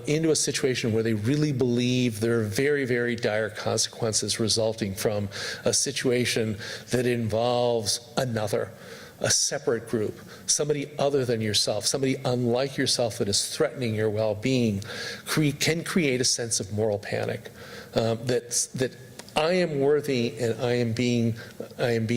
into a situation where they really believe there are very, very dire consequences resulting from a situation that involves another, a separate group, somebody other than yourself, somebody unlike yourself that is threatening your well-being, can create a sense of moral panic that I am worthy and I am being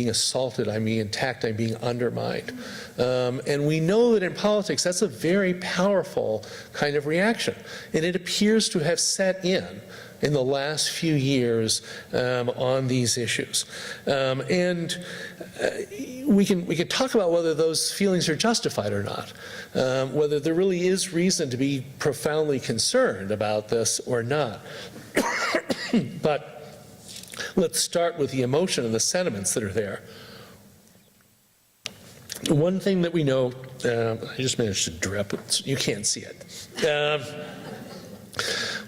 assaulted, I'm being attacked, I'm being undermined. And we know that in politics that's a very powerful kind of reaction. And it appears to have set in the last few years on these issues. And we can talk about whether those feelings are justified or not, whether there really is reason to be profoundly concerned about this or not. But let's start with the emotion and the sentiments that are there. One thing that we know, I just managed to drip, you can't see it.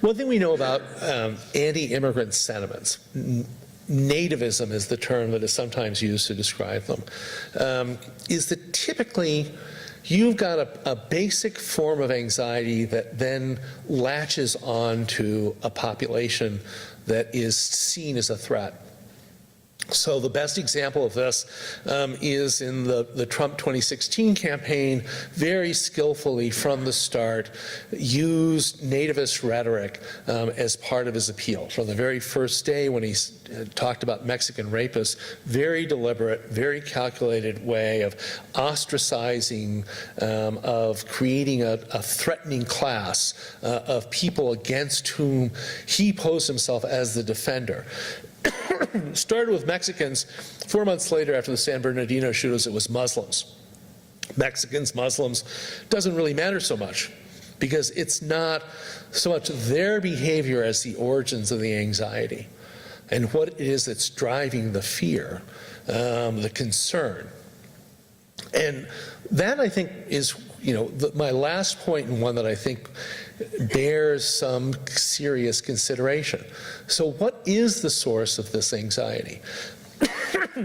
One thing we know about anti-immigrant sentiments, nativism is the term that is sometimes used to describe them, is that typically you've got a basic form of anxiety that then latches on to a population that is seen as a threat. So the best example of this is in the Trump 2016 campaign, very skillfully from the start, used nativist rhetoric as part of his appeal. From the very first day when he talked about Mexican rapists, very deliberate, very calculated way of ostracizing, of creating a threatening class of people against whom he posed himself as the defender. Started with Mexicans. 4 months later, after the San Bernardino shootings, it was Muslims. Mexicans, Muslims, doesn't really matter so much because it's not so much their behavior as the origins of the anxiety and what it is that's driving the fear, the concern. And that, I think, is my last point, and one that I think bears some serious consideration. So what is the source of this anxiety?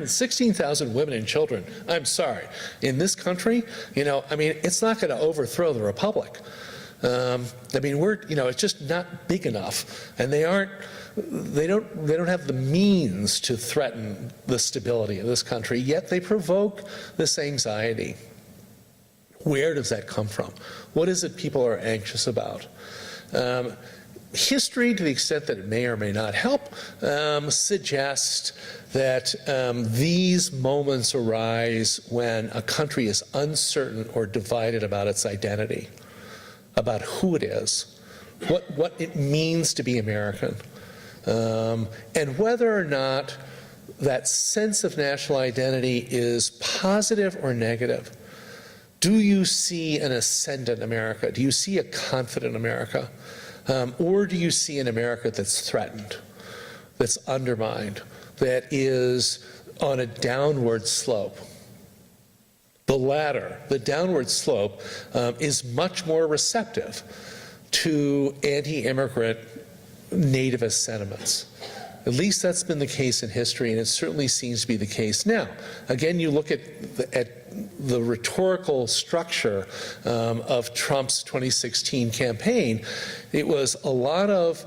16,000 women and children, I'm sorry, in this country, it's not going to overthrow the republic. It's just not big enough, and they don't have the means to threaten the stability of this country, yet they provoke this anxiety. Where does that come from? What is it people are anxious about? History, to the extent that it may or may not help, suggests that these moments arise when a country is uncertain or divided about its identity, about who it is, what it means to be American, and whether or not that sense of national identity is positive or negative. Do you see an ascendant America? Do you see a confident America? Or do you see an America that's threatened, that's undermined, that is on a downward slope? The latter, the downward slope, is much more receptive to anti-immigrant nativist sentiments. At least that's been the case in history, and it certainly seems to be the case now. Again, you look at the rhetorical structure of Trump's 2016 campaign. It was a lot of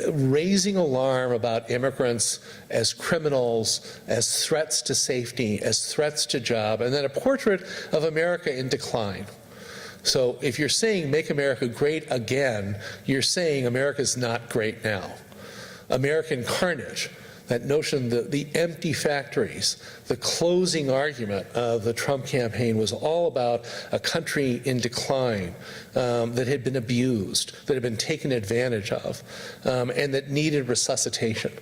raising alarm about immigrants as criminals, as threats to safety, as threats to job, and then a portrait of America in decline. So if you're saying make America great again, you're saying America's not great now. American carnage, that notion that the empty factories, the closing argument of the Trump campaign was all about a country in decline that had been abused, that had been taken advantage of, and that needed resuscitation.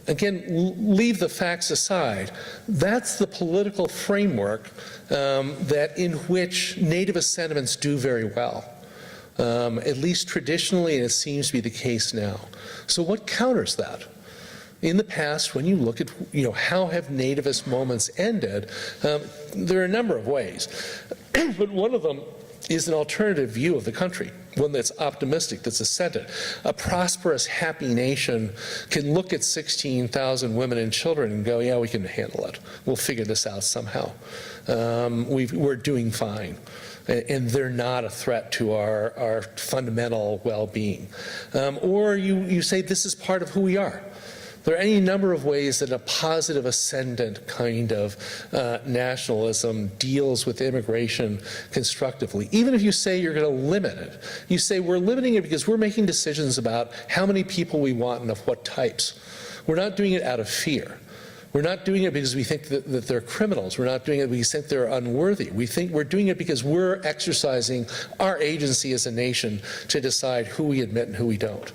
Again, leave the facts aside. That's the political framework in which nativist sentiments do very well, at least traditionally, and it seems to be the case now. So what counters that? In the past, when you look at how have nativist moments ended, there are a number of ways. But one of them is an alternative view of the country, one that's optimistic, that's ascendant. A prosperous, happy nation can look at 16,000 women and children and go, yeah, we can handle it. We'll figure this out somehow. We're doing fine. And they're not a threat to our fundamental well-being. Or you say this is part of who we are. There are any number of ways that a positive ascendant kind of nationalism deals with immigration constructively. Even if you say you're going to limit it, you say we're limiting it because we're making decisions about how many people we want and of what types. We're not doing it out of fear. We're not doing it because we think that they're criminals. We're not doing it because we think they're unworthy. We think we're doing it because we're exercising our agency as a nation to decide who we admit and who we don't.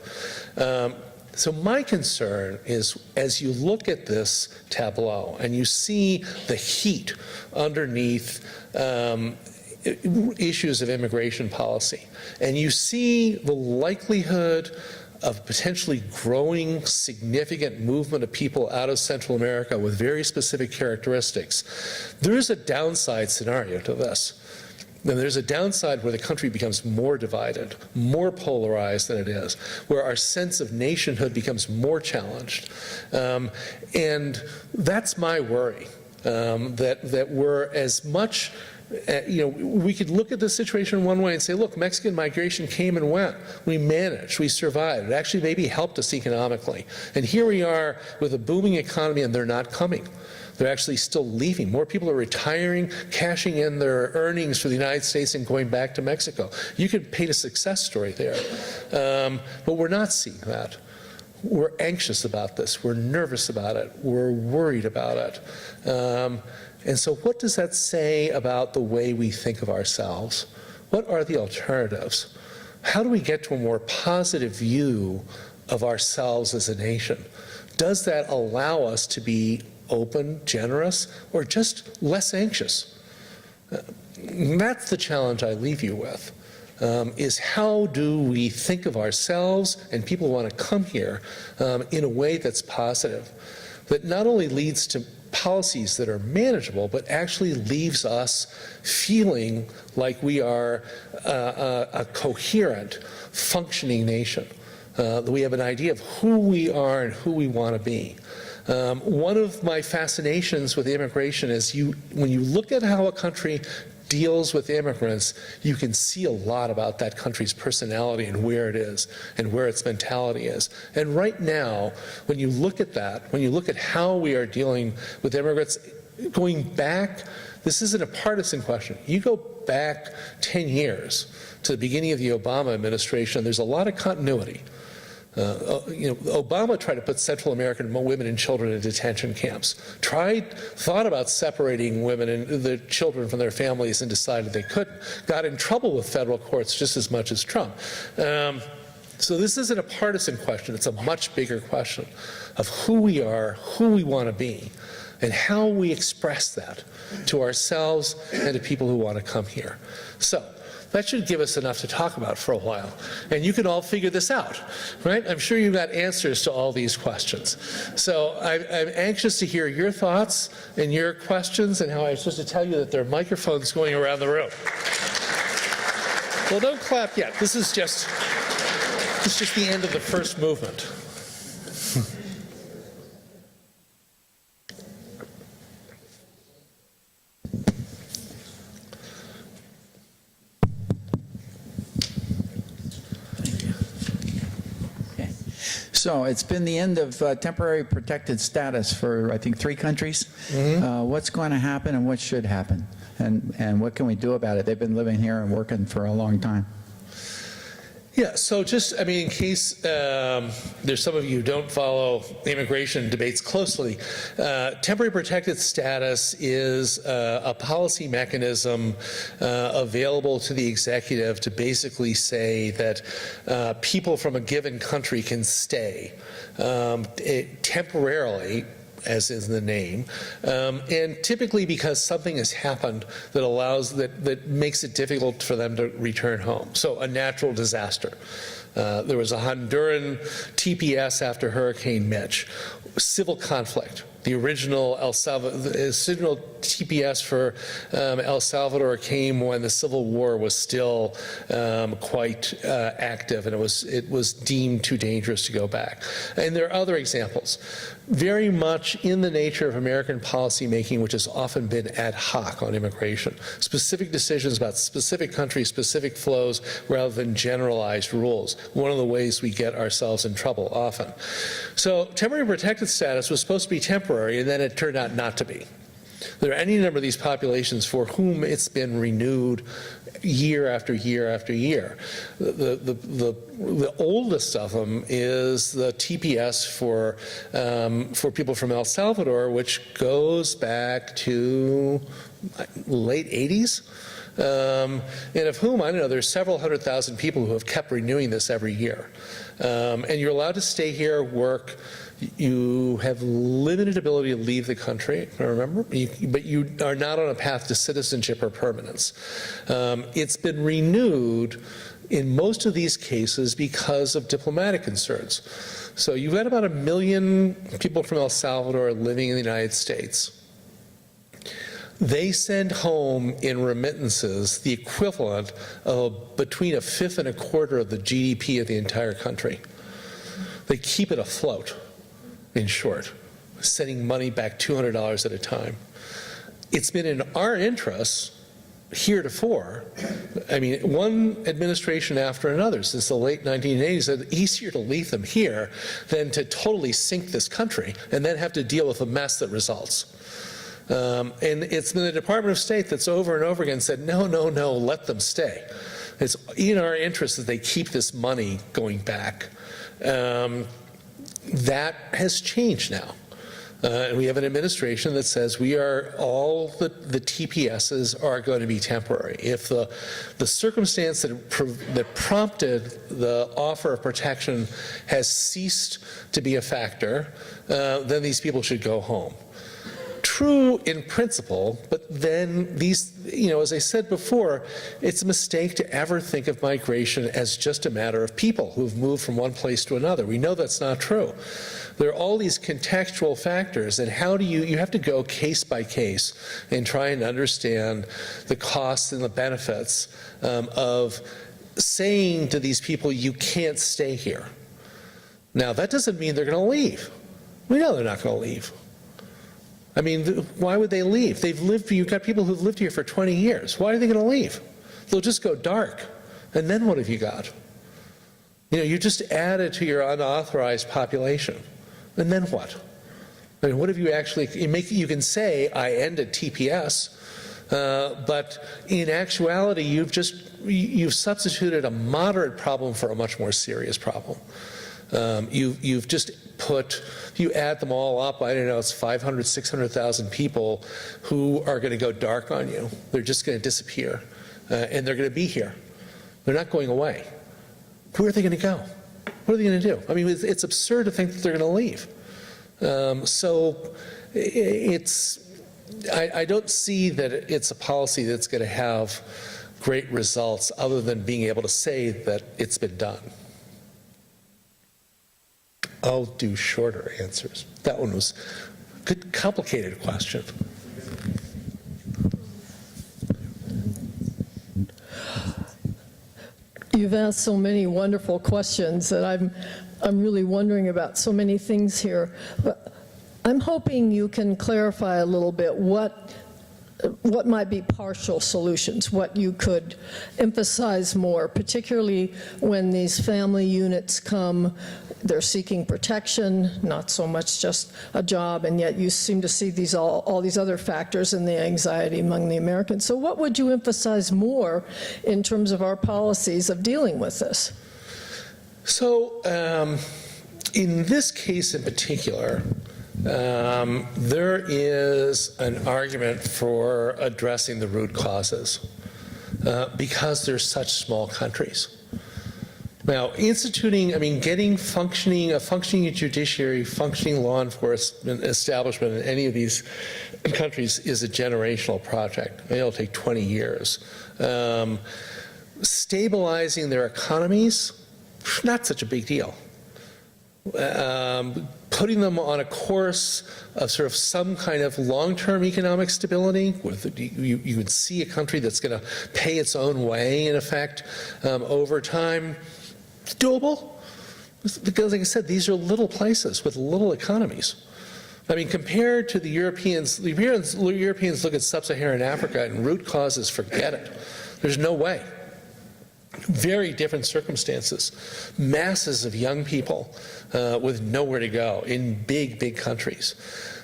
So my concern is, as you look at this tableau and you see the heat underneath issues of immigration policy, and you see the likelihood of potentially growing significant movement of people out of Central America with very specific characteristics, there is a downside scenario to this. Then there's a downside where the country becomes more divided, more polarized than it is, where our sense of nationhood becomes more challenged. And that's my worry, that we're as much, we could look at the situation one way and say, look, Mexican migration came and went. We managed, we survived. It actually maybe helped us economically. And here we are with a booming economy and they're not coming. They're actually still leaving. More people are retiring, cashing in their earnings for the United States and going back to Mexico. You could paint a success story there. But we're not seeing that. We're anxious about this. We're nervous about it. We're worried about it. And so what does that say about the way we think of ourselves? What are the alternatives? How do we get to a more positive view of ourselves as a nation? Does that allow us to be open, generous, or just less anxious? That's the challenge I leave you with, is how do we think of ourselves and people who want to come here in a way that's positive, that not only leads to policies that are manageable, but actually leaves us feeling like we are a coherent, functioning nation, that we have an idea of who we are and who we want to be. One of my fascinations with immigration is when you look at how a country deals with immigrants, you can see a lot about that country's personality and where it is and where its mentality is. And right now, when you look at that, when you look at how we are dealing with immigrants, going back, this isn't a partisan question. You go back 10 years to the beginning of the Obama administration, there's a lot of continuity. Obama tried to put Central American women and children in detention camps, thought about separating women and the children from their families and decided they couldn't, got in trouble with federal courts just as much as Trump. So this isn't a partisan question, it's a much bigger question of who we are, who we want to be. and how we express that to ourselves and to people who want to come here. So that should give us enough to talk about for a while. And you can all figure this out, right? I'm sure you've got answers to all these questions. So I'm anxious to hear your thoughts and your questions, and how I'm supposed to tell you that there are microphones going around the room. Well, don't clap yet. This is just the end of the first movement. So it's been the end of temporary protected status for, I think, 3 countries. What's going to happen and what should happen? And what can we do about it? They've been living here and working for a long time. Yeah, so just, I mean, in case there's some of you who don't follow immigration debates closely, temporary protected status is a policy mechanism available to the executive to basically say that people from a given country can stay temporarily, as is the name, and typically because something has happened that makes it difficult for them to return home. So a natural disaster. There was a Honduran TPS after Hurricane Mitch. Civil conflict. The original TPS for El Salvador came when the Civil War was still quite active, and it was deemed too dangerous to go back. And there are other examples. Very much in the nature of American policymaking, which has often been ad hoc on immigration. Specific decisions about specific countries, specific flows, rather than generalized rules. One of the ways we get ourselves in trouble often. So temporary protected status was supposed to be temporary, and then it turned out not to be. There are any number of these populations for whom it's been renewed year after year after year. The oldest of them is the TPS for people from El Salvador, which goes back to late 80s. And of whom, I don't know, there's several 100,000 people who have kept renewing this every year. And you're allowed to stay here, work. You have limited ability to leave the country, remember, but you are not on a path to citizenship or permanence. It's been renewed in most of these cases because of diplomatic concerns. So you've got about 1 million people from El Salvador living in the United States. They send home in remittances the equivalent of between 1/5 and 1/4 of the GDP of the entire country. They keep it afloat, in short, sending money back $200 at a time. It's been in our interests heretofore, I mean, one administration after another since the late 1980s said it's easier to leave them here than to totally sink this country and then have to deal with the mess that results. And it's been the Department of State that's over and over again said, no, no, no, let them stay. It's in our interest that they keep this money going back. That has changed now. And we have an administration that says all the TPSs are going to be temporary. If the circumstance that prompted the offer of protection has ceased to be a factor, then these people should go home. True in principle, but then these, as I said before, it's a mistake to ever think of migration as just a matter of people who've moved from one place to another. We know that's not true. There are all these contextual factors, and how do you have to go case by case and try and understand the costs and the benefits of saying to these people, you can't stay here. Now, that doesn't mean they're going to leave. We know they're not going to leave. I mean, why would they leave? You've got people who've lived here for 20 years. Why are they going to leave? They'll just go dark. And then what have you got? You just added to your unauthorized population. And then what? I mean, what have you actually, you can say, I ended TPS, but in actuality, you've substituted a moderate problem for a much more serious problem. You've just you add them all up, I don't know, it's 500, 600,000 people who are going to go dark on you. They're just going to disappear, and they're going to be here. They're not going away. Where are they going to go? What are they going to do? I mean, it's absurd to think that they're going to leave. So I don't see that it's a policy that's going to have great results other than being able to say that it's been done. I'll do shorter answers. That one was a good, complicated question. You've asked so many wonderful questions that I'm really wondering about so many things here. But I'm hoping you can clarify a little bit what might be partial solutions, what you could emphasize more, particularly when these family units come, they're seeking protection, not so much just a job, and yet you seem to see these all these other factors in the anxiety among the Americans. So what would you emphasize more in terms of our policies of dealing with this? So in this case in particular, there is an argument for addressing the root causes because they're such small countries. Now, getting a functioning judiciary, functioning law enforcement establishment in any of these countries is a generational project. It'll take 20 years. Stabilizing their economies, not such a big deal. Putting them on a course of sort of some kind of long-term economic stability, where you would see a country that's going to pay its own way, in effect, over time, it's doable. Because, like I said, these are little places with little economies. I mean, compared to the Europeans look at sub-Saharan Africa and root causes, forget it. There's no way. Very different circumstances. Masses of young people with nowhere to go in big, big countries.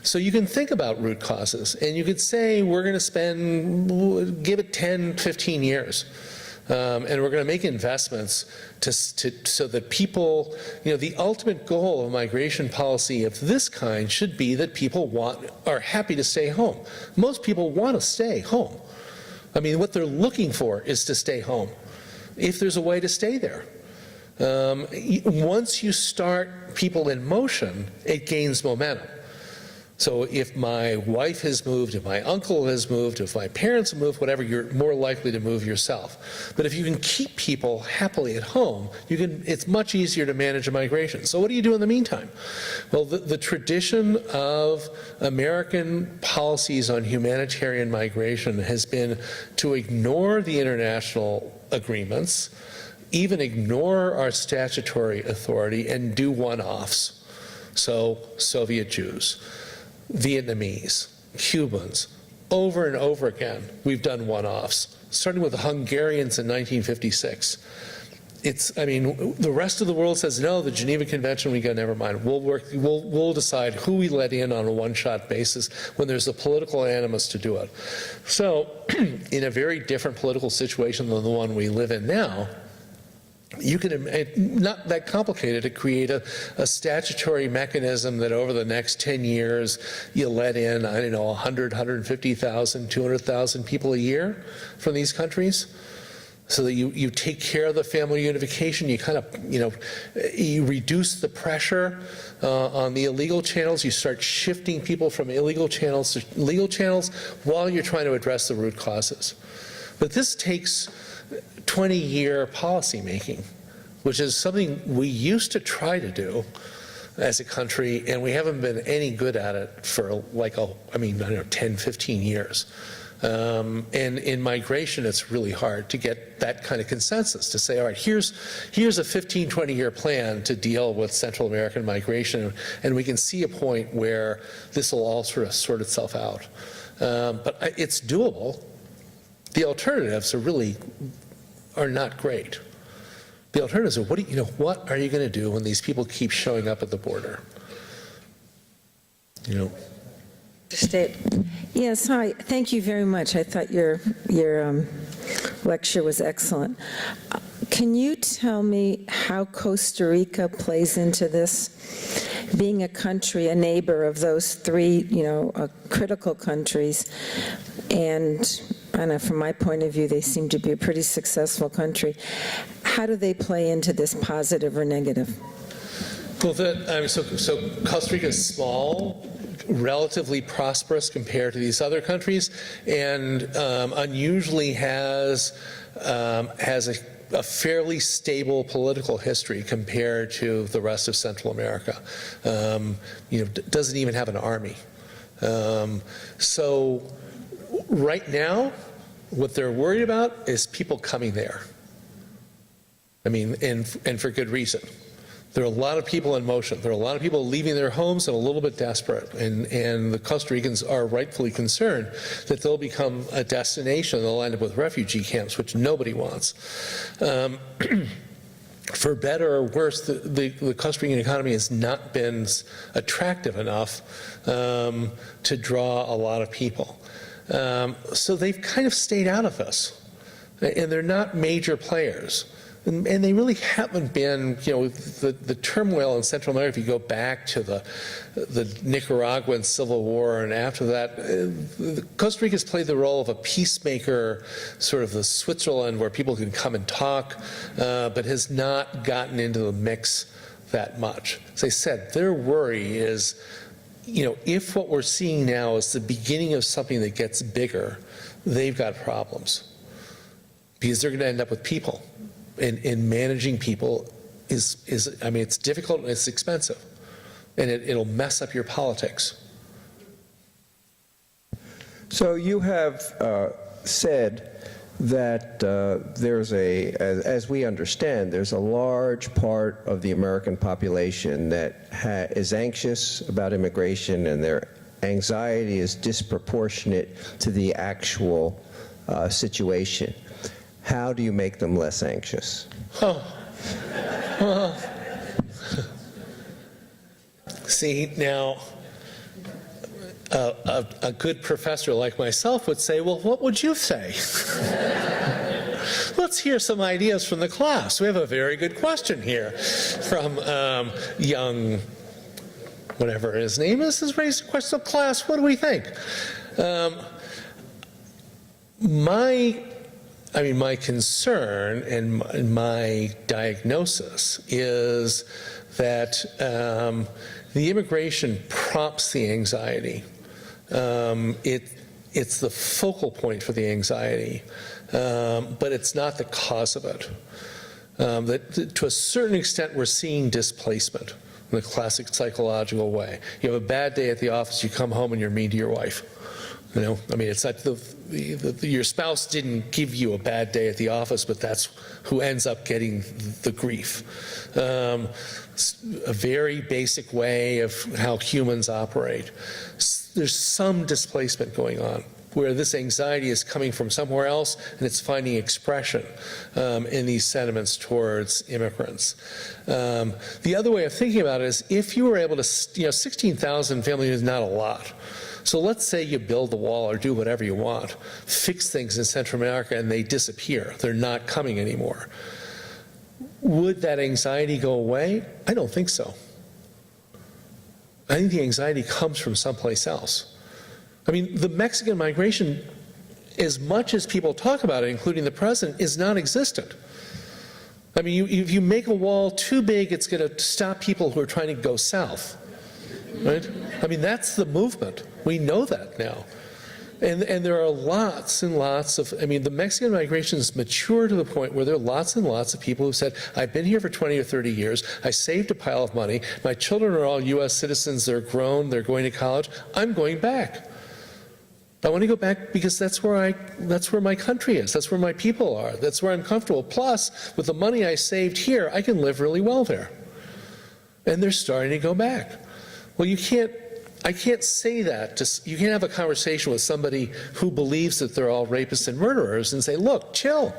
So you can think about root causes, and you could say we're going to give it 10, 15 years. And we're going to make investments so that people, the ultimate goal of migration policy of this kind should be that people are happy to stay home. Most people want to stay home. I mean, what they're looking for is to stay home, if there's a way to stay there. Once you start people in motion, it gains momentum. So if my wife has moved, if my uncle has moved, if my parents have moved, whatever, you're more likely to move yourself. But if you can keep people happily at home, it's much easier to manage a migration. So what do you do in the meantime? Well, the tradition of American policies on humanitarian migration has been to ignore the international agreements, even ignore our statutory authority, and do one-offs. So Soviet Jews, Vietnamese, Cubans, over and over again, we've done one-offs, starting with the Hungarians in 1956. The rest of the world says, no, the Geneva Convention, we go, never mind. We'll decide who we let in on a one-shot basis when there's a political animus to do it. So, in a very different political situation than the one we live in now, you can, not that complicated, to create a statutory mechanism that over the next 10 years you let in, 100, 150,000, 200,000 people a year from these countries, so that you take care of the family unification. You kind of, you reduce the pressure on the illegal channels. You start shifting people from illegal channels to legal channels while you're trying to address the root causes. But this takes 20-year policy making, which is something we used to try to do as a country, and we haven't been any good at it for 10, 15 years. And in migration, it's really hard to get that kind of consensus to say, all right, here's a 15, 20-year plan to deal with Central American migration, and we can see a point where this will all sort of sort itself out. But it's doable. The alternatives are not great. The alternatives are, what are you going to do when these people keep showing up at the border? Yes, hi. Thank you very much. I thought your lecture was excellent. Can you tell me how Costa Rica plays into this? Being a country, a neighbor of those three, critical countries, and I don't know, from my point of view, they seem to be a pretty successful country. How do they play into this, positive or negative? Well, so Costa Rica is small, relatively prosperous compared to these other countries, and unusually has a fairly stable political history compared to the rest of Central America. Doesn't even have an army. So right now, what they're worried about is people coming there. I mean, and for good reason. There are a lot of people in motion. There are a lot of people leaving their homes and a little bit desperate. And the Costa Ricans are rightfully concerned that they'll become a destination. They'll end up with refugee camps, which nobody wants. For better or worse, the Costa Rican economy has not been attractive enough to draw a lot of people. So they've kind of stayed out of this. And they're not major players. And they really haven't been, the turmoil in Central America, if you go back to the Nicaraguan Civil War and after that, Costa Rica's played the role of a peacemaker, sort of the Switzerland where people can come and talk, but has not gotten into the mix that much. As I said, their worry is, if what we're seeing now is the beginning of something that gets bigger, they've got problems. Because they're going to end up with people. And managing people is it's difficult and it's expensive, and it'll mess up your politics. So you have said that there's as we understand, there's a large part of the American population that is anxious about immigration, and their anxiety is disproportionate to the actual situation. How do you make them less anxious? See, now, a good professor like myself would say, well, what would you say? Let's hear some ideas from the class. We have a very good question here from young, whatever his name is, has raised a question of class. What do we think? My concern and my diagnosis is that the immigration prompts the anxiety. It's the focal point for the anxiety, but it's not the cause of it. That to a certain extent, we're seeing displacement in the classic psychological way. You have a bad day at the office, you come home and you're mean to your wife. It's not your spouse didn't give you a bad day at the office, but that's who ends up getting the grief. A very basic way of how humans operate. There's some displacement going on, where this anxiety is coming from somewhere else, and it's finding expression in these sentiments towards immigrants. The other way of thinking about it is, if you were able to, 16,000 families is not a lot. So let's say you build the wall or do whatever you want, fix things in Central America, and they disappear. They're not coming anymore. Would that anxiety go away? I don't think so. I think the anxiety comes from someplace else. The Mexican migration, as much as people talk about it, including the president, is non-existent. If you make a wall too big, it's going to stop people who are trying to go south. Right? That's the movement. We know that now. And there are lots and lots of, the Mexican migration is mature to the point where there are lots and lots of people who said, I've been here for 20 or 30 years, I saved a pile of money, my children are all US citizens, they're grown, they're going to college, I'm going back. I want to go back because that's where my country is, that's where my people are, that's where I'm comfortable. Plus, with the money I saved here, I can live really well there. And they're starting to go back. Well, I can't say that. You can't have a conversation with somebody who believes that they're all rapists and murderers and say, look, chill.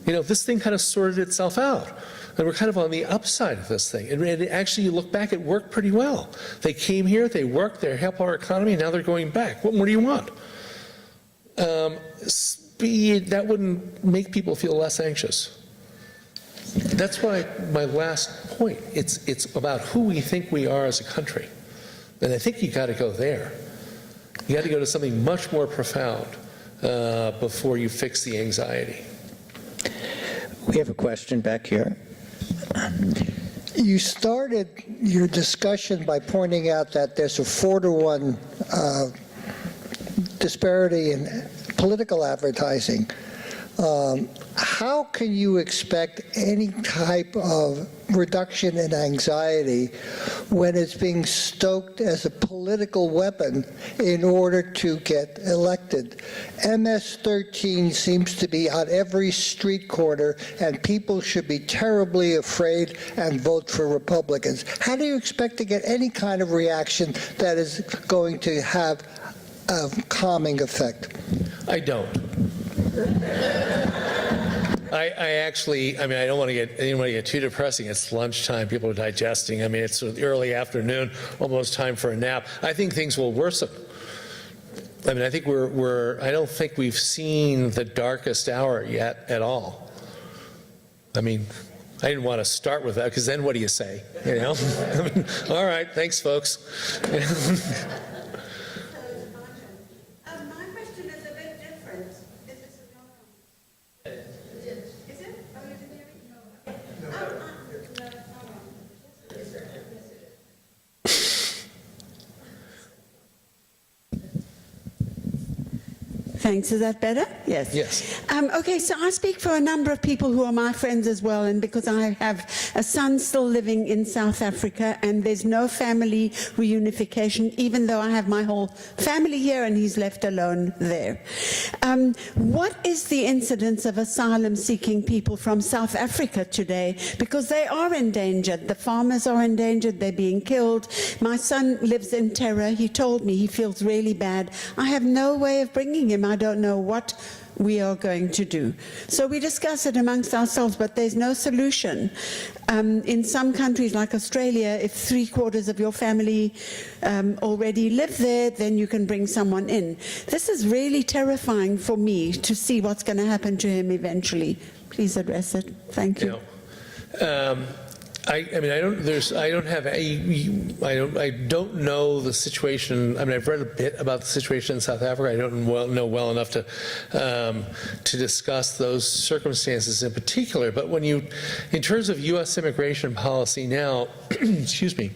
This thing kind of sorted itself out. And we're kind of on the upside of this thing. And actually, you look back, it worked pretty well. They came here, they worked, they helped our economy, and now they're going back. What more do you want? That wouldn't make people feel less anxious. That's why my last point, it's about who we think we are as a country. And I think you got to go there. You got to go to something much more profound before you fix the anxiety. We have a question back here. You started your discussion by pointing out that there's a 4-to-1 disparity in political advertising. How can you expect any type of reduction in anxiety when it's being stoked as a political weapon in order to get elected? MS-13 seems to be on every street corner, and people should be terribly afraid and vote for Republicans. How do you expect to get any kind of reaction that is going to have a calming effect? I don't. I actually, I mean, I don't want to get too depressing. It's lunchtime. People are digesting. I mean, it's early afternoon, almost time for a nap. I think things will worsen. I mean, I think I don't think we've seen the darkest hour yet at all. I mean, I didn't want to start with that, because then what do you say? You know? I mean, all right, thanks, folks. Thanks. Is that better? Yes. Yes. Okay, so I speak for a number of people who are my friends as well, and because I have a son still living in South Africa, and there's no family reunification, even though I have my whole family here and he's left alone there. What is the incidence of asylum-seeking people from South Africa today? Because they are endangered. The farmers are endangered. They're being killed. My son lives in terror. He told me he feels really bad. I have no way of bringing him. I don't know what we are going to do. So we discuss it amongst ourselves, but there's no solution. In some countries like Australia, if 3/4 of your family already live there, then you can bring someone in. This is really terrifying for me to see what's going to happen to him eventually. Please address it. Thank you. I mean, I don't know the situation. I mean, I've read a bit about the situation in South Africa. I don't know well enough to discuss those circumstances in particular. But when in terms of U.S. immigration policy now, excuse me,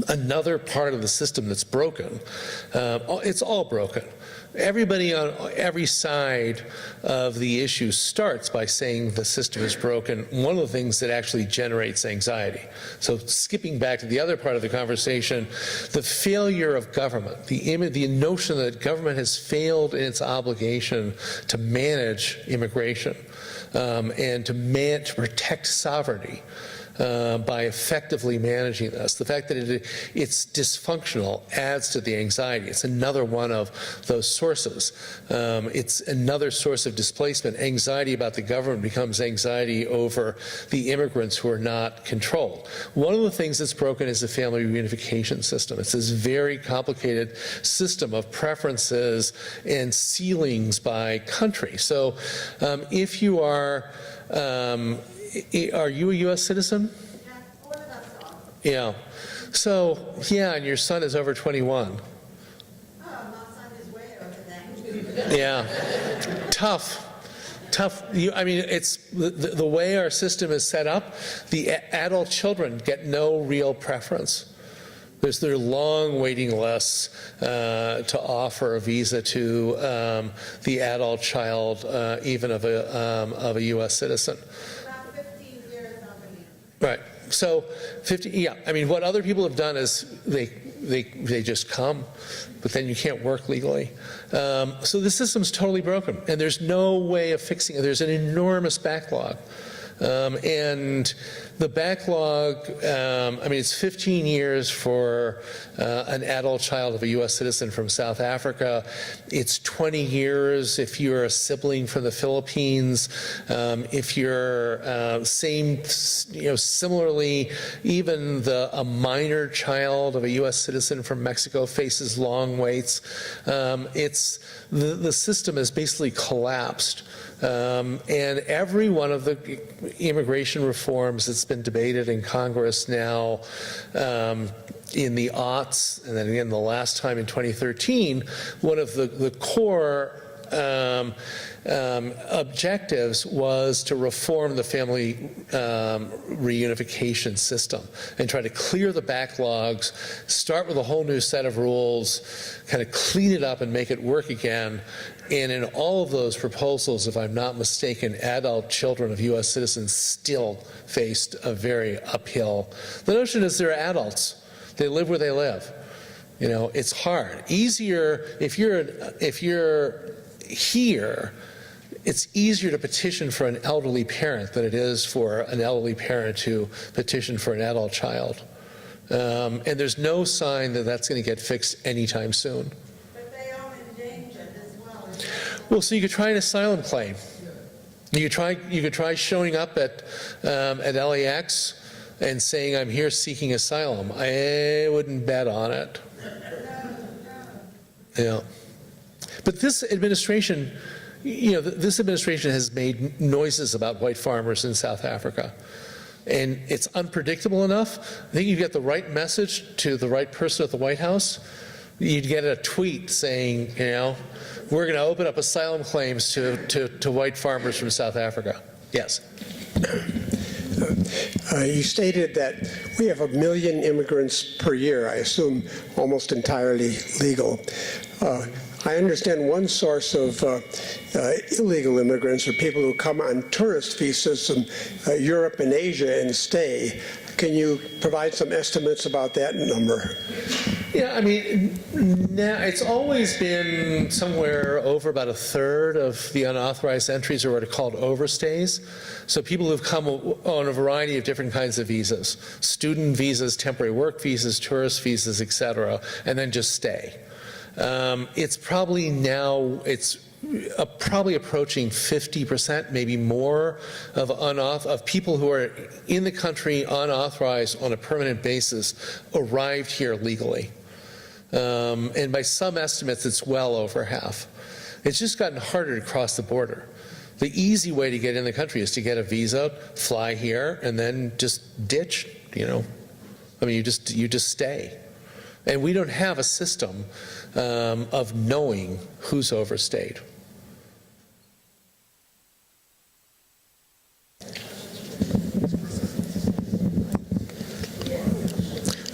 another part of the system that's broken, it's all broken. Everybody on every side of the issue starts by saying the system is broken. One of the things that actually generates anxiety. So skipping back to the other part of the conversation, the failure of government, the notion that government has failed in its obligation to manage immigration and to protect sovereignty. By effectively managing this. The fact that it's dysfunctional adds to the anxiety. It's another one of those sources. It's another source of displacement. Anxiety about the government becomes anxiety over the immigrants who are not controlled. One of the things that's broken is the family reunification system. It's this very complicated system of preferences and ceilings by country. So if you are you a U.S. citizen? Yeah, all of us are. Yeah. So, yeah, and your son is over 21. Oh, my son is way over that. Yeah. Tough. I mean, it's the way our system is set up, the adult children get no real preference. There are long waiting lists to offer a visa to the adult child, even of a U.S. citizen. Right. So 50, yeah, I mean, what other people have done is they just come, but then you can't work legally. So the system's totally broken, and there's no way of fixing it. There's an enormous backlog. And the backlog, I mean, it's 15 years for an adult child of a U.S. citizen from South Africa. It's 20 years if you're a sibling from the Philippines. If you're similarly, even a minor child of a U.S. citizen from Mexico faces long waits. The system has basically collapsed. And every one of the immigration reforms that's been debated in Congress now in the aughts, and then again the last time in 2013, one of the core objectives was to reform the family reunification system and try to clear the backlogs, start with a whole new set of rules, kind of clean it up and make it work again. And in all of those proposals, if I'm not mistaken, adult children of U.S. citizens still faced a very uphill. The notion is they're adults. They live where they live. You know, it's hard. Easier, if you're here, it's easier to petition for an elderly parent than it is for an elderly parent to petition for an adult child. And there's no sign that that's going to get fixed anytime soon. But they are endangered as well. Well, so you could try an asylum claim. You could try showing up at LAX and saying, I'm here seeking asylum. I wouldn't bet on it. Yeah. But this administration, you know, this administration has made noises about white farmers in South Africa. And it's unpredictable enough. I think you get the right message to the right person at the White House, you'd get a tweet saying, you know, we're going to open up asylum claims to white farmers from South Africa. Yes. You stated that we have 1 million immigrants per year, I assume almost entirely legal. I understand one source of illegal immigrants are people who come on tourist visas from Europe and Asia and stay. Can you provide some estimates about that number? Yeah, I mean, now it's always been somewhere over about a third of the unauthorized entries are what are called overstays. So people who've come on a variety of different kinds of visas, student visas, temporary work visas, tourist visas, etc., and then just stay. It's probably now, it's probably approaching 50%, maybe more, of people who are in the country unauthorized on a permanent basis arrived here legally. And by some estimates, it's well over half. It's just gotten harder to cross the border. The easy way to get in the country is to get a visa, fly here, and then just ditch, you know. I mean, you just stay. And we don't have a system of knowing who's overstayed.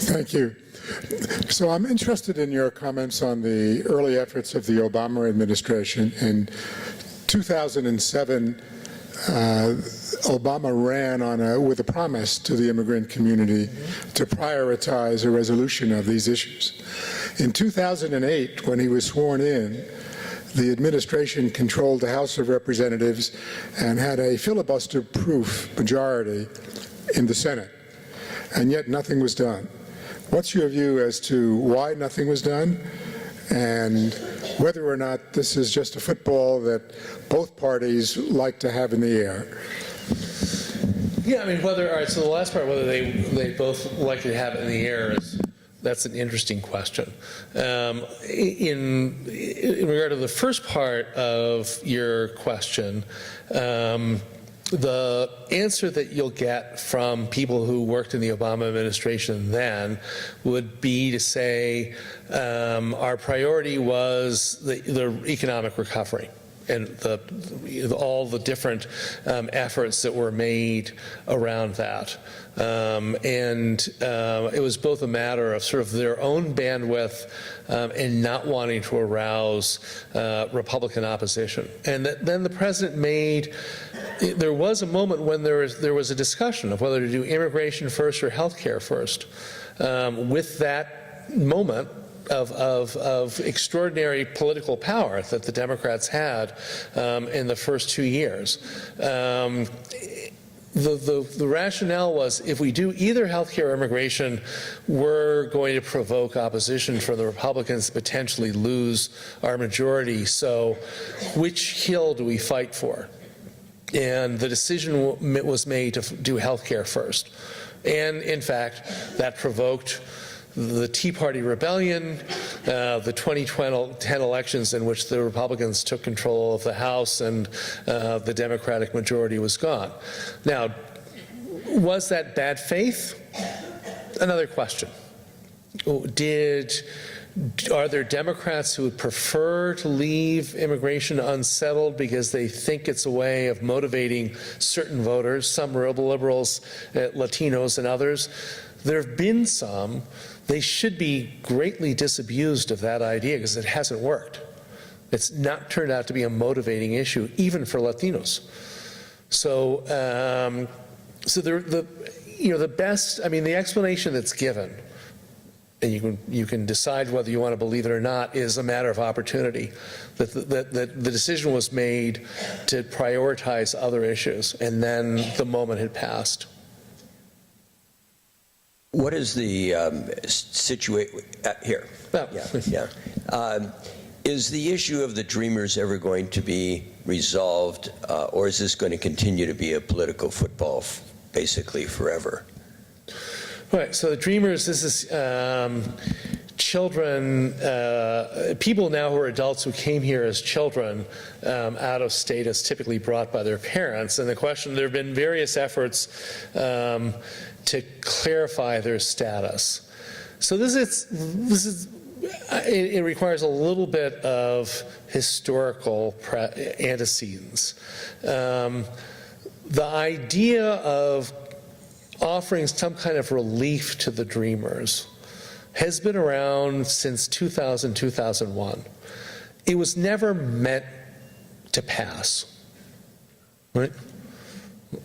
Thank you. So I'm interested in your comments on the early efforts of the Obama administration. In 2007, Obama ran with a promise to the immigrant community to prioritize a resolution of these issues. In 2008, when he was sworn in, the administration controlled the House of Representatives and had a filibuster-proof majority in the Senate, and yet nothing was done. What's your view as to why nothing was done, and whether or not this is just a football that both parties like to have in the air? Yeah, I mean, all right, so the last part, whether they both like to have it in the air, that's an interesting question. In regard to the first part of your question, the answer that you'll get from people who worked in the Obama administration then would be to say our priority was the economic recovery and all the different efforts that were made around that. It was both a matter of sort of their own bandwidth and not wanting to arouse Republican opposition. And then the president there was a moment when there was a discussion of whether to do immigration first or health care first. With that moment of extraordinary political power that the Democrats had in the first 2 years. The rationale was if we do either health care or immigration, we're going to provoke opposition from the Republicans to potentially lose our majority. So which hill do we fight for? And the decision was made to do health care first. And in fact, that provoked the Tea Party rebellion, the 2010 elections in which the Republicans took control of the House and the Democratic majority was gone. Now, was that bad faith? Another question. Did Are there Democrats who would prefer to leave immigration unsettled because they think it's a way of motivating certain voters, some liberals, Latinos, and others? There have been some. They should be greatly disabused of that idea because it hasn't worked. It's not turned out to be a motivating issue, even for Latinos. So, the best, I mean, the explanation that's given, and you can decide whether you want to believe it or not, is a matter of opportunity. That the decision was made to prioritize other issues, and then the moment had passed. What is the situation here? Oh. Yeah. Is the issue of the Dreamers ever going to be resolved, or is this going to continue to be a political football basically forever? Right, so the Dreamers, this is children, people now who are adults who came here as children out of status, typically brought by their parents. And the question, there have been various efforts to clarify their status. So it requires a little bit of historical antecedents. The idea of offering some kind of relief to the Dreamers has been around since 2000, 2001. It was never meant to pass, right?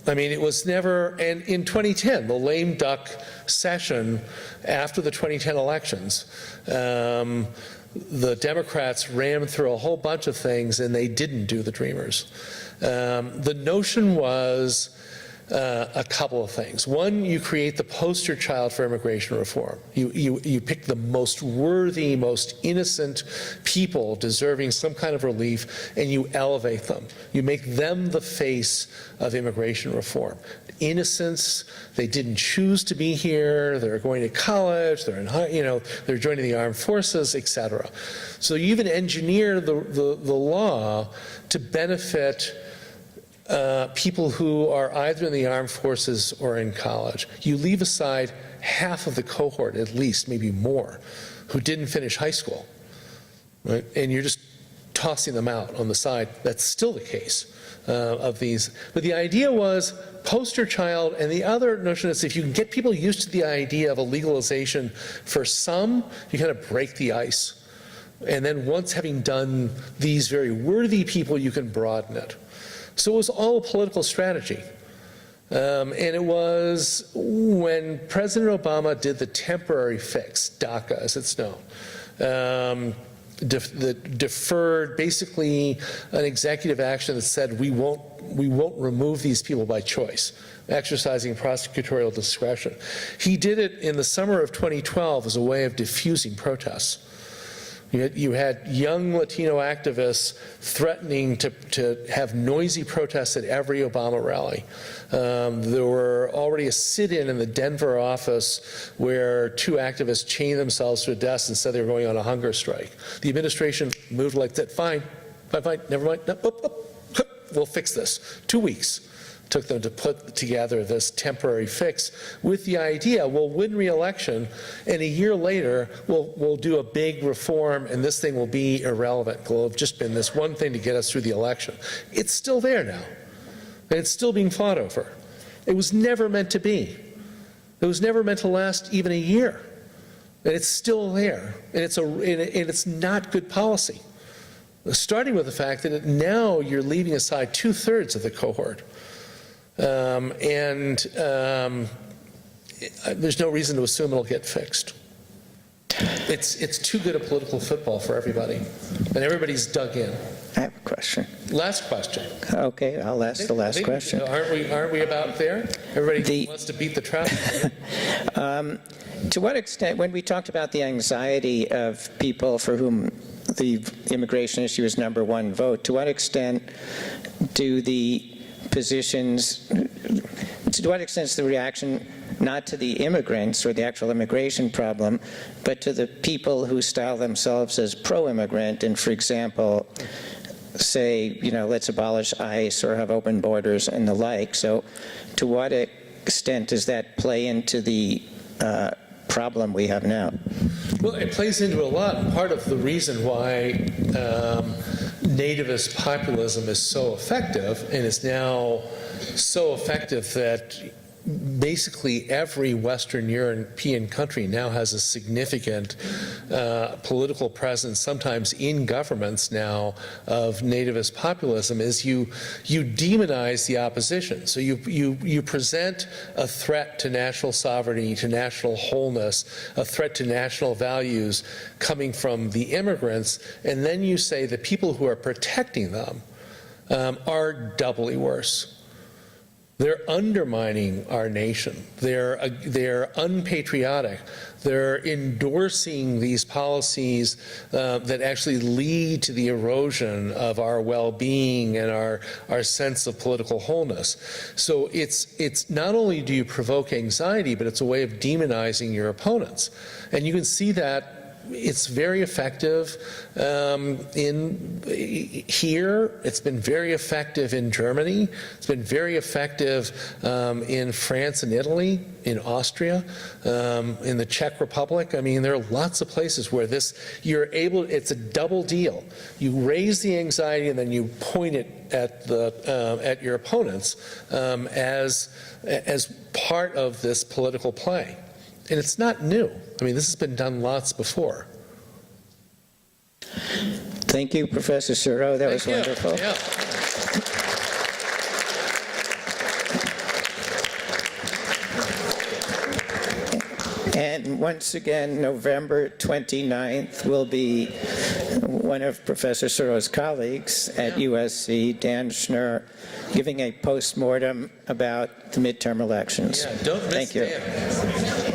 I mean, it was never, and in 2010, the lame duck session after the 2010 elections, the Democrats rammed through a whole bunch of things and they didn't do the Dreamers. The notion was a couple of things. One, you create the poster child for immigration reform. You pick the most worthy, most innocent people deserving some kind of relief, and you elevate them. You make them the face of immigration reform. Innocence, they didn't choose to be here, they're going to college, they're they're joining the armed forces, etc. So you even engineer the law to benefit people who are either in the armed forces or in college. You leave aside half of the cohort, at least, maybe more, who didn't finish high school, right? And you're just tossing them out on the side. That's still the case of these. But the idea was poster child, and the other notion is if you can get people used to the idea of a legalization for some, you kind of break the ice. And then once having done these very worthy people, you can broaden it. So it was all a political strategy. And it was when President Obama did the temporary fix, DACA as it's known, deferred basically an executive action that said we won't remove these people by choice, exercising prosecutorial discretion. He did it in the summer of 2012 as a way of diffusing protests. You had young Latino activists threatening to have noisy protests at every Obama rally. There were already a sit-in in the Denver office where two activists chained themselves to a desk and said they were going on a hunger strike. The administration moved like that, fine, never mind, we'll fix this. 2 weeks took them to put together this temporary fix with the idea we'll win re-election and a year later we'll do a big reform and this thing will be irrelevant. It'll have just been this one thing to get us through the election. It's still there now and it's still being fought over. It was never meant to be. It was never meant to last even a year, and it's still there, and it's not good policy. Starting with the fact that now you're leaving aside 2/3 of the cohort. There's no reason to assume it'll get fixed. It's too good a political football for everybody, and everybody's dug in. I have a question. Last question. Okay, I'll ask the last question. Aren't we about there? Everybody wants to beat the traffic. To what extent, when we talked about the anxiety of people for whom the immigration issue is number one vote, to what extent do the positions, to what extent is the reaction not to the immigrants or the actual immigration problem, but to the people who style themselves as pro-immigrant and, for example, say, let's abolish ICE or have open borders and the like. So to what extent does that play into the problem we have now? Well, it plays into a lot. Part of the reason why nativist populism is so effective, and is now so effective that basically every Western European country now has a significant political presence, sometimes in governments now, of nativist populism, is you demonize the opposition. So you present a threat to national sovereignty, to national wholeness, a threat to national values coming from the immigrants, and then you say the people who are protecting them are doubly worse. They're undermining our nation. They're unpatriotic. They're endorsing these policies that actually lead to the erosion of our well-being and our sense of political wholeness. So it's not only do you provoke anxiety, but it's a way of demonizing your opponents. And you can see that it's very effective here. It's been very effective in Germany. It's been very effective in France and Italy, in Austria, in the Czech Republic. I mean, there are lots of places where it's a double deal. You raise the anxiety and then you point it at your opponents as part of this political play. And it's not new. I mean, this has been done lots before. Thank you, Professor Suro. That was wonderful. Yeah. And once again, November 29th will be one of Professor Suro's colleagues at USC, Dan Schnur, giving a post-mortem about the midterm elections. Yeah, don't miss Thank you. Dan.